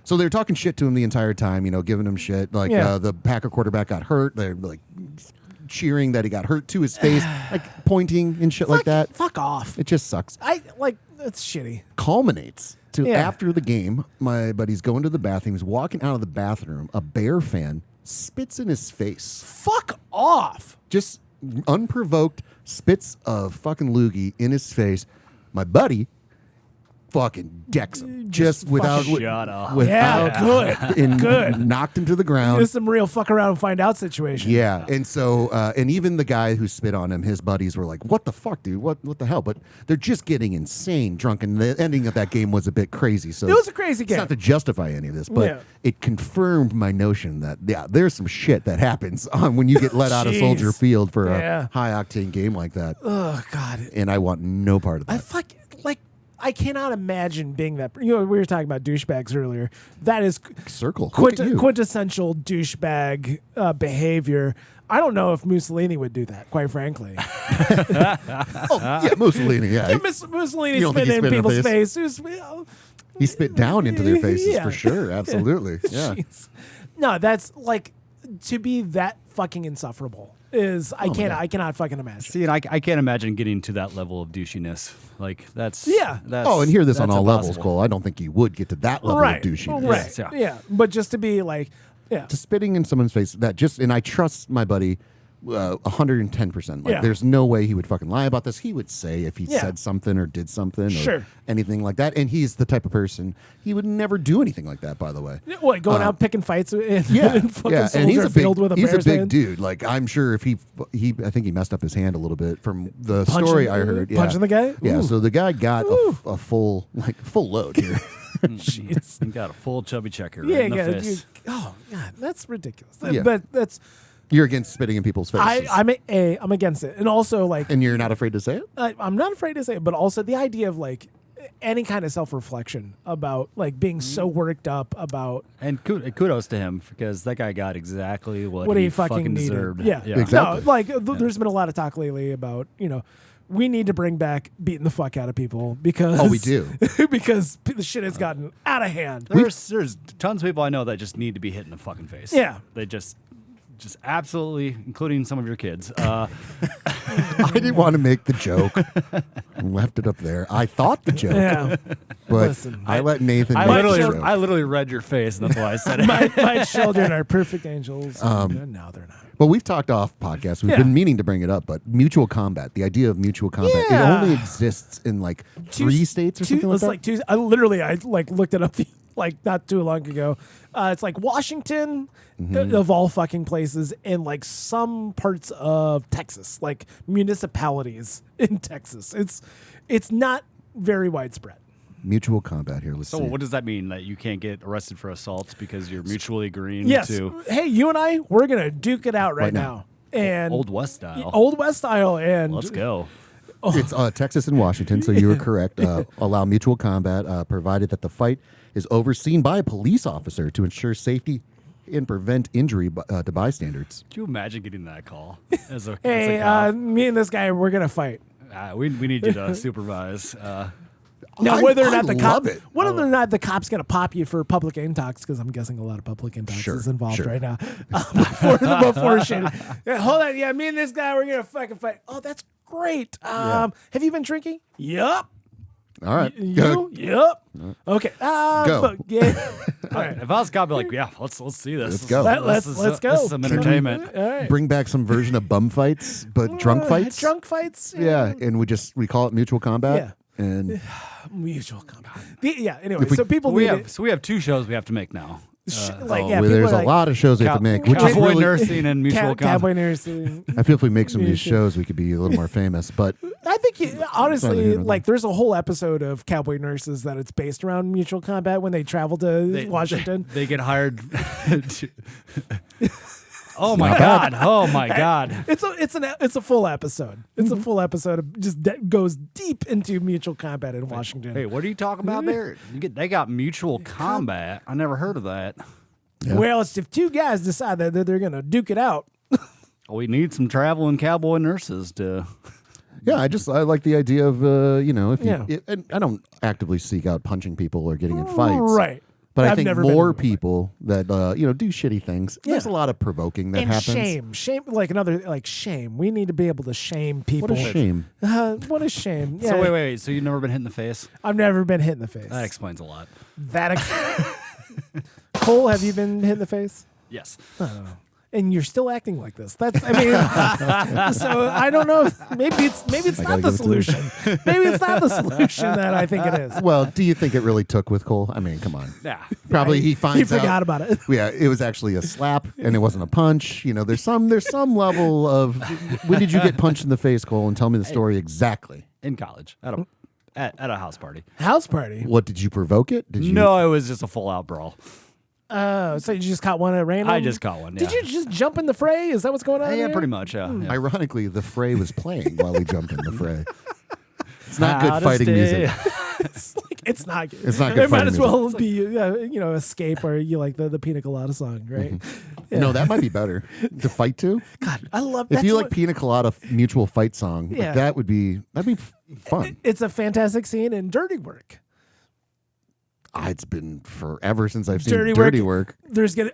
Speaker 1: So they were talking shit to him the entire time, giving him shit. Like the Packer quarterback got hurt. They're like cheering that he got hurt to his face, like pointing and shit like that.
Speaker 2: Fuck off.
Speaker 1: It just sucks.
Speaker 2: That's shitty.
Speaker 1: Culminates to after the game, my buddy's going to the bathroom. He's walking out of the bathroom. A Bear fan spits in his face.
Speaker 2: Fuck off.
Speaker 1: Just unprovoked spits a fucking loogie in his face. My buddy fucking decks him just without
Speaker 3: shut up.
Speaker 2: Yeah, good. Good.
Speaker 1: Knocked him to the ground.
Speaker 2: There's some real fuck around and find out situation.
Speaker 1: Yeah, and so and even the guy who spit on him, his buddies were like, "What the fuck, dude? What the hell?" But they're just getting insane drunk, and the ending of that game was a bit crazy. So
Speaker 2: It was a crazy game.
Speaker 1: It's not to justify any of this, but it confirmed my notion that there's some shit that happens when you get let out of Soldier Field for a high octane game like that.
Speaker 2: Oh God.
Speaker 1: And I want no part of that.
Speaker 2: I cannot imagine being that. We were talking about douchebags earlier. That is
Speaker 1: Circle. Look at you.
Speaker 2: Quintessential douchebag behavior. I don't know if Mussolini would do that, quite frankly.
Speaker 1: Mussolini, yeah.
Speaker 2: Mussolini spit in people's face.
Speaker 1: He spit down into their faces for sure. Absolutely. Yeah.
Speaker 2: Jeez. No, that's to be that fucking insufferable is I cannot fucking imagine.
Speaker 3: See, and I can't imagine getting to that level of douchiness. That's
Speaker 1: and hear this on all levels, Cole. I don't think you would get to that level of douchiness.
Speaker 2: Right. Yeah. But just to be to
Speaker 1: spitting in someone's face, and I trust my buddy 110%. There's no way he would fucking lie about this. He would say if he said something or did something or anything like that. And he's the type of person, he would never do anything like that, by the way.
Speaker 2: What, going out picking fights in fucking
Speaker 1: and he's a big,
Speaker 2: field with a
Speaker 1: he's
Speaker 2: Bears
Speaker 1: a big
Speaker 2: fan?
Speaker 1: dude. Like, I'm sure if I think he messed up his hand a little bit from the story I heard.
Speaker 2: Punching the guy?
Speaker 1: Yeah, so the guy got a full load here.
Speaker 2: Jeez.
Speaker 3: He got a full chubby checker right in the face.
Speaker 2: Oh, God, that's ridiculous.
Speaker 1: Yeah.
Speaker 2: But that's...
Speaker 1: You're against spitting in people's faces.
Speaker 2: I'm against it. And also,
Speaker 1: and you're not afraid to say it?
Speaker 2: I'm not afraid to say it, but also the idea of, any kind of self-reflection about, being so worked up about...
Speaker 3: And kudos to him, because that guy got exactly what he fucking deserved.
Speaker 2: Yeah.
Speaker 1: Exactly.
Speaker 2: No, there's been a lot of talk lately about, we need to bring back beating the fuck out of people because...
Speaker 1: Oh, we do.
Speaker 2: because the shit has gotten out of hand.
Speaker 3: There's tons of people I know that just need to be hit in the fucking face.
Speaker 2: Yeah.
Speaker 3: They just absolutely, including some of your kids.
Speaker 1: I didn't want to make the joke. Left it up there. I thought the joke, but
Speaker 2: listen,
Speaker 1: I let Nathan.
Speaker 3: I literally read your face, and that's why I said it.
Speaker 2: my children are perfect angels. No, they're not.
Speaker 1: Well, we've talked off podcast. We've been meaning to bring it up, but mutual combat. The idea of mutual combat. It only exists in 3 states or something like that.
Speaker 2: I looked it up not too long ago. It's Washington, of all fucking places, and some parts of Texas, municipalities in Texas. It's not very widespread.
Speaker 1: Mutual combat here. Let's see.
Speaker 3: What does that mean? That you can't get arrested for assaults because you're mutually agreeing to?
Speaker 2: Hey, you and I, we're gonna duke it out right now. And
Speaker 3: Old West style.
Speaker 2: Old West style, and
Speaker 3: let's go.
Speaker 1: It's Texas and Washington, so you were correct. Allow mutual combat, provided that the fight is overseen by a police officer to ensure safety and prevent injury to bystanders.
Speaker 3: Could you imagine getting that call?
Speaker 2: Hey, me and this guy, we're gonna fight.
Speaker 3: We need you to supervise.
Speaker 2: Now, whether or not the cop's gonna pop you for public intox, because I'm guessing a lot of public intox is involved right now. Before shit. Hold on, me and this guy, we're gonna fucking fight. Oh, that's great. Have you been drinking? Yup.
Speaker 1: All right.
Speaker 2: Yup. Okay.
Speaker 1: Go.
Speaker 2: All right.
Speaker 3: If I was a cop, I'd be like, let's see this.
Speaker 1: Let's go.
Speaker 2: Let's go.
Speaker 3: This is some entertainment.
Speaker 2: All right.
Speaker 1: Bring back some version of bum fights, but drunk fights.
Speaker 2: Drunk fights.
Speaker 1: Yeah, and we call it mutual combat.
Speaker 2: Yeah.
Speaker 1: And
Speaker 2: mutual combat. Anyway, so people
Speaker 3: we have 2 shows we have to make now.
Speaker 1: There's a lot of shows we have to make. Which is
Speaker 3: cowboy
Speaker 1: really,
Speaker 3: nursing and mutual combat.
Speaker 2: Cowboy nursing.
Speaker 1: I feel if we make some of these shows, we could be a little more famous. But
Speaker 2: I think honestly, there's a whole episode of Cowboy Nurses that it's based around mutual combat when they travel to Washington.
Speaker 3: They get hired. Oh my god! Oh my god!
Speaker 2: It's a full episode. It's a full episode of that goes deep into mutual combat in Washington.
Speaker 3: Hey, what are you talking about there? They got mutual combat. I never heard of that.
Speaker 1: Yeah.
Speaker 2: Well, it's if 2 guys decide that they're gonna duke it out.
Speaker 3: We need some traveling cowboy nurses to.
Speaker 1: Yeah, I like the idea of and I don't actively seek out punching people or getting in fights,
Speaker 2: right?
Speaker 1: But I think more people that do shitty things. Yeah. There's a lot of provoking that happens.
Speaker 2: Shame, shame. We need to be able to shame people.
Speaker 1: What a shame!
Speaker 2: What a shame! Yeah.
Speaker 3: So wait. So you've never been hit in the face?
Speaker 2: I've never been hit in the face.
Speaker 3: That explains a lot.
Speaker 2: Cole, have you been hit in the face?
Speaker 3: Yes.
Speaker 2: And you're still acting like this. That's, I mean, so I don't know. Maybe it's not the solution. Maybe it's not the solution that I think it is.
Speaker 1: Well, do you think it really took with Cole? I mean, come on.
Speaker 3: Yeah.
Speaker 1: Probably he finds
Speaker 2: He forgot about it.
Speaker 1: Yeah, it was actually a slap and it wasn't a punch. You know, there's some level of when did you get punched in the face, Cole? And tell me the story exactly.
Speaker 3: In college at a house party.
Speaker 2: House party.
Speaker 1: What, did you provoke it? Did you?
Speaker 3: No, it was just a full out brawl.
Speaker 2: So you just caught one at random?
Speaker 3: I just caught one. Yeah.
Speaker 2: Did you just jump in the fray? Is that what's going on?
Speaker 3: Yeah,
Speaker 2: here?
Speaker 3: pretty much. Yeah. Yeah.
Speaker 1: Ironically, the fray was playing while we jumped in the fray. It's not
Speaker 3: How
Speaker 1: good
Speaker 3: to
Speaker 1: fighting
Speaker 3: stay-
Speaker 1: music.
Speaker 2: It's not good.
Speaker 1: It's not good
Speaker 2: It might
Speaker 1: fighting
Speaker 2: as well be Escape or you like the Pina Colada song, right? Yeah.
Speaker 1: No, that might be better to fight to.
Speaker 2: God, I love
Speaker 1: If
Speaker 2: that's
Speaker 1: you
Speaker 2: what-
Speaker 1: like Pina Colada mutual fight song, like,
Speaker 2: Yeah.
Speaker 1: that'd be fun.
Speaker 2: It's a fantastic scene in Dirty Work.
Speaker 1: It's been forever since I've seen
Speaker 2: Dirty
Speaker 1: Dirty
Speaker 2: Work.
Speaker 1: Work.
Speaker 2: There's gonna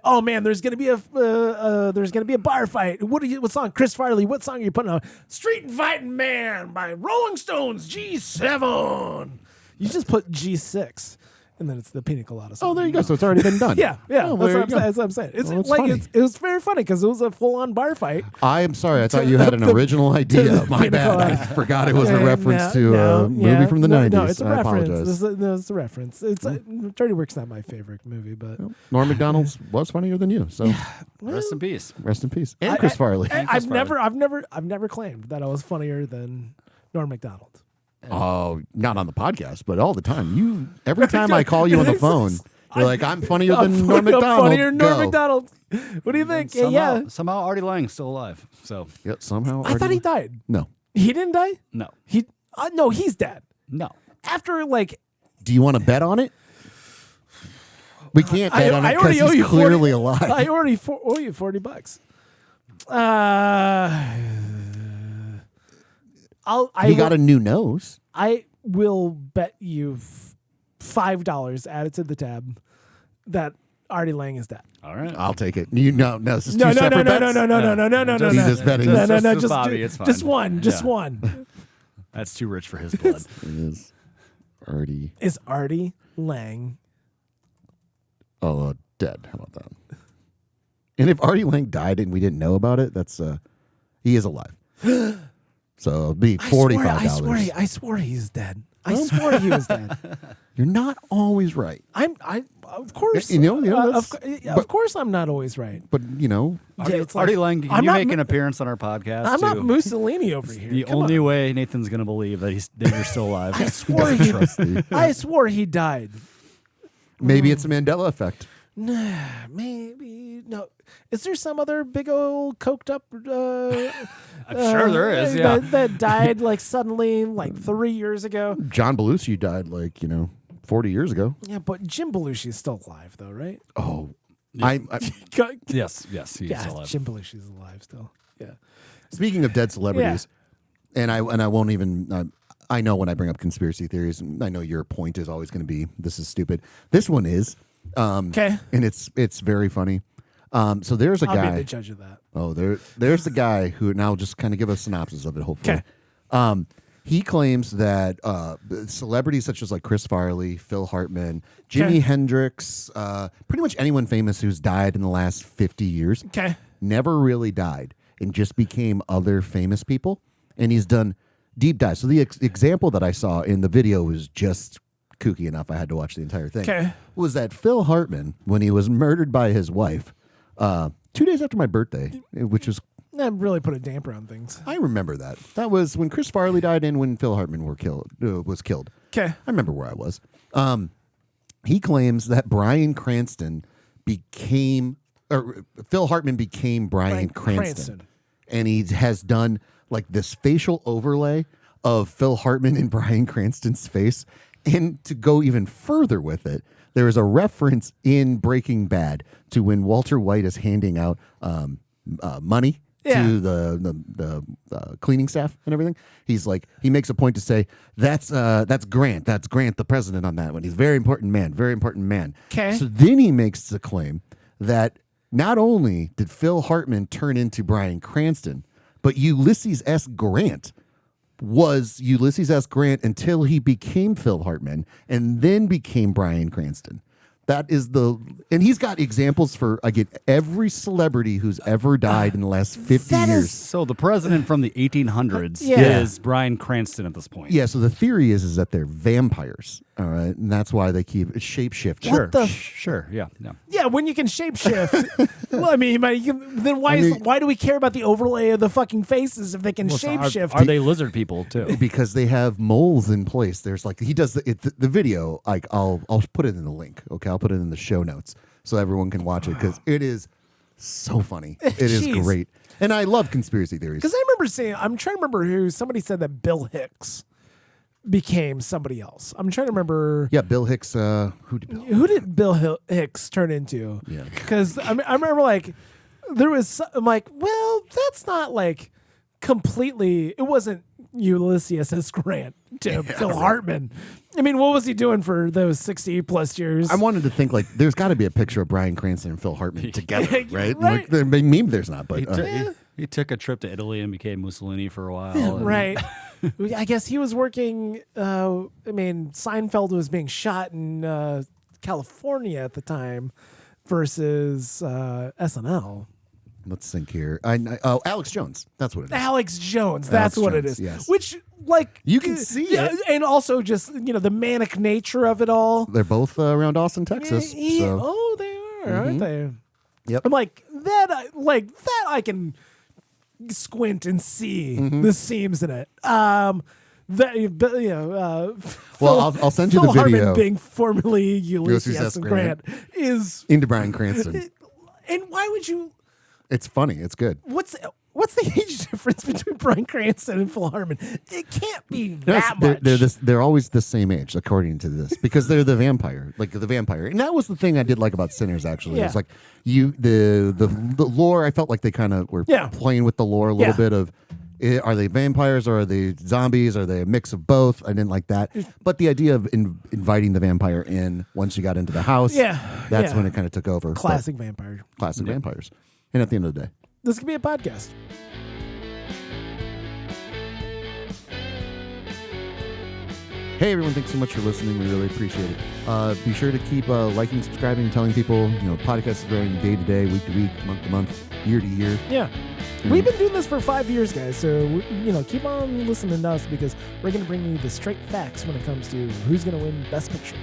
Speaker 2: be a bar fight. What song? Chris Farley. What song are you putting on? Street and Fighting Man by Rolling Stones G7. You just put G6, and then it's the Pina Colada song.
Speaker 1: Oh, there you go. So it's already been done.
Speaker 2: Yeah.
Speaker 1: Oh, well,
Speaker 2: That's what I'm saying. It's
Speaker 1: Well, it's
Speaker 2: like
Speaker 1: funny.
Speaker 2: it was very funny because it was a full-on bar fight.
Speaker 1: I am sorry. I thought you had an original idea. My
Speaker 2: Pina
Speaker 1: bad. I
Speaker 2: Colada.
Speaker 1: forgot it was a reference to
Speaker 2: No,
Speaker 1: a movie from the 90s.
Speaker 2: No, it's a
Speaker 1: I
Speaker 2: reference.
Speaker 1: apologize.
Speaker 2: It's a reference. Dirty Work's not my favorite movie, but
Speaker 1: Norm Macdonald's was funnier than you. So
Speaker 3: Rest in peace.
Speaker 1: rest in peace. And Chris Farley.
Speaker 2: I've never claimed that I was funnier than Norm Macdonald.
Speaker 1: Oh, not on the podcast, but all the time. Every time I call you on the phone, you're like, I'm funnier than Norm Macdonald.
Speaker 2: Funnier than Norm
Speaker 1: Go.
Speaker 2: Macdonald. What do you think?
Speaker 3: Somehow Artie Lang's still alive. So
Speaker 1: Yep, somehow.
Speaker 2: I thought he died.
Speaker 1: No.
Speaker 2: He didn't die.
Speaker 3: no.
Speaker 2: No, he's dead.
Speaker 3: No.
Speaker 2: After
Speaker 1: Do you want to bet on it? We can't bet on it because
Speaker 2: already owe
Speaker 1: he's
Speaker 2: you
Speaker 1: clearly
Speaker 2: 40
Speaker 1: alive.
Speaker 2: I already owe you $40.
Speaker 1: He got a new nose.
Speaker 2: I will bet you $5 added to the tab that Artie Lang is dead.
Speaker 3: All right.
Speaker 1: I'll take it. No, this is two
Speaker 2: No,
Speaker 1: separate bets.
Speaker 2: no.
Speaker 1: He's just betting.
Speaker 3: Just Bobby, it's fine.
Speaker 2: Just one.
Speaker 3: Yeah.
Speaker 2: one.
Speaker 3: That's too rich for his blood.
Speaker 1: It is Artie.
Speaker 2: Is Artie Lang?
Speaker 1: Dead. How about that? And if Artie Lang died and we didn't know about it, that's he is alive. So it'll be $45.
Speaker 2: I swore he's dead. I swore he was dead.
Speaker 1: You're not always right,
Speaker 2: Of course. Of course, I'm not always right.
Speaker 1: but
Speaker 3: Artie Lang, can
Speaker 2: I'm
Speaker 3: you
Speaker 2: not
Speaker 3: make
Speaker 2: Mu-
Speaker 3: an appearance on our podcast?
Speaker 2: I'm not
Speaker 3: too?
Speaker 2: Mussolini over here.
Speaker 3: The
Speaker 2: Come
Speaker 3: only
Speaker 2: on.
Speaker 3: way Nathan's going to believe that you're still alive.
Speaker 2: I swore he died.
Speaker 1: maybe it's a Mandela effect.
Speaker 2: Nah, maybe no. Is there some other big old coked up?
Speaker 3: I'm sure there is. Yeah.
Speaker 2: that died like suddenly, like 3 years ago.
Speaker 1: John Belushi died 40 years ago.
Speaker 2: Yeah, but Jim Belushi's still alive, though, right?
Speaker 1: Oh,
Speaker 3: Yeah.
Speaker 2: Yeah,
Speaker 3: Yes. He's still alive.
Speaker 2: Jim Belushi's alive still. Yeah.
Speaker 1: Speaking of dead celebrities, and I won't even. I know when I bring up conspiracy theories, and I know your point is always going to be this is stupid. This one is.
Speaker 2: Okay.
Speaker 1: And it's very funny. So there's a
Speaker 2: I'll
Speaker 1: guy.
Speaker 2: be the judge of that.
Speaker 1: Oh, there's the guy who, and I'll just kind of give a synopsis of it, hopefully.
Speaker 2: Okay.
Speaker 1: He claims that celebrities such as like Chris Farley, Phil Hartman, Jimi Hendrix, pretty much anyone famous who's died in the last 50 years,
Speaker 2: Okay.
Speaker 1: never really died and just became other famous people. And he's done deep dives. So the example that I saw in the video was just kooky enough. I had to watch the entire thing.
Speaker 2: Okay.
Speaker 1: Was that Phil Hartman, when he was murdered by his wife, 2 days after my birthday, which was
Speaker 2: That really put a damper on things.
Speaker 1: I remember that. That was when Chris Farley died and when Phil Hartman was killed.
Speaker 2: Okay.
Speaker 1: I remember where I was. He claims that Phil Hartman became Bryan Cranston. And he has done like this facial overlay of Phil Hartman and Bryan Cranston's face. And to go even further with it, there is a reference in Breaking Bad to when Walter White is handing out money to the cleaning staff and everything. He's like, he makes a point to say, that's Grant, the president on that one. He's a very important man.
Speaker 2: Okay.
Speaker 1: So then he makes the claim that not only did Phil Hartman turn into Bryan Cranston, but Ulysses S. Grant was Ulysses S. Grant until he became Phil Hartman and then became Bryan Cranston. That is and he's got examples for every celebrity who's ever died in the last 50 years.
Speaker 3: So the president from the 1800s is Bryan Cranston at this point.
Speaker 1: Yeah, so the theory is that they're vampires, all right? And that's why they keep shapeshift.
Speaker 3: Sure, yeah.
Speaker 2: Yeah, when you can shapeshift. Well, I mean, then why do we care about the overlay of the fucking faces if they can shapeshift?
Speaker 3: Are they lizard people too?
Speaker 1: Because they have moles in place. There's he does the video. I'll put it in the link. Okay, I'll put it in the show notes so everyone can watch it because it is so funny. It is great, and I love conspiracy theories.
Speaker 2: Because I remember I'm trying to remember somebody said that Bill Hicks became somebody else. I'm trying to remember.
Speaker 1: Yeah, Bill Hicks. Who
Speaker 2: did Bill Hicks turn into?
Speaker 1: Yeah,
Speaker 2: because I remember there was. I'm like, well, that's not completely. It wasn't Ulysses S. Grant to Phil Hartman. I mean, what was he doing for those 60 plus years?
Speaker 1: I wanted to think there's got to be a picture of Bryan Cranston and Phil Hartman together, right?
Speaker 2: Right.
Speaker 1: Maybe there's not, but
Speaker 3: he took a trip to Italy and became Mussolini for a while.
Speaker 2: Right. I guess he was working. Seinfeld was being shot in California at the time versus SNL.
Speaker 1: Let's think here. Alex Jones. That's what it is.
Speaker 2: Alex Jones. That's what it is.
Speaker 1: Yes.
Speaker 2: Which,
Speaker 1: you can see it.
Speaker 2: And also just, the manic nature of it all.
Speaker 1: They're both around Austin, Texas.
Speaker 2: Oh, they are, aren't they?
Speaker 1: Yep.
Speaker 2: I'm that I can squint and see the seams in it. I'll
Speaker 1: send you the
Speaker 2: Phil
Speaker 1: video.
Speaker 2: Hartman being formerly Ulysses S. Grant is
Speaker 1: into Bryan Cranston.
Speaker 2: And why would you?
Speaker 1: It's funny. It's good.
Speaker 2: What's the age difference between Bryan Cranston and Phil Hartman? It can't be that much.
Speaker 1: They're always the same age, according to this, because they're the vampire, the vampire. And that was the thing I did like about Sinners. Actually,
Speaker 2: Yeah.
Speaker 1: It's the lore. I felt like they kind of were playing with the lore a little bit of. Are they vampires or are they zombies? Are they a mix of both? I didn't like that. But the idea of inviting the vampire in once you got into the house, that's when it kind of took over.
Speaker 2: Classic vampire.
Speaker 1: Classic vampires. And at the end of the day,
Speaker 2: this could be a podcast.
Speaker 1: Hey everyone, thanks so much for listening. We really appreciate it. Be sure to keep liking, subscribing, and telling people, podcast is growing day to day, week to week, month to month, year to year.
Speaker 2: Yeah. We've been doing this for 5 years, guys. So, keep on listening to us because we're going to bring you the straight facts when it comes to who's going to win Best Picture.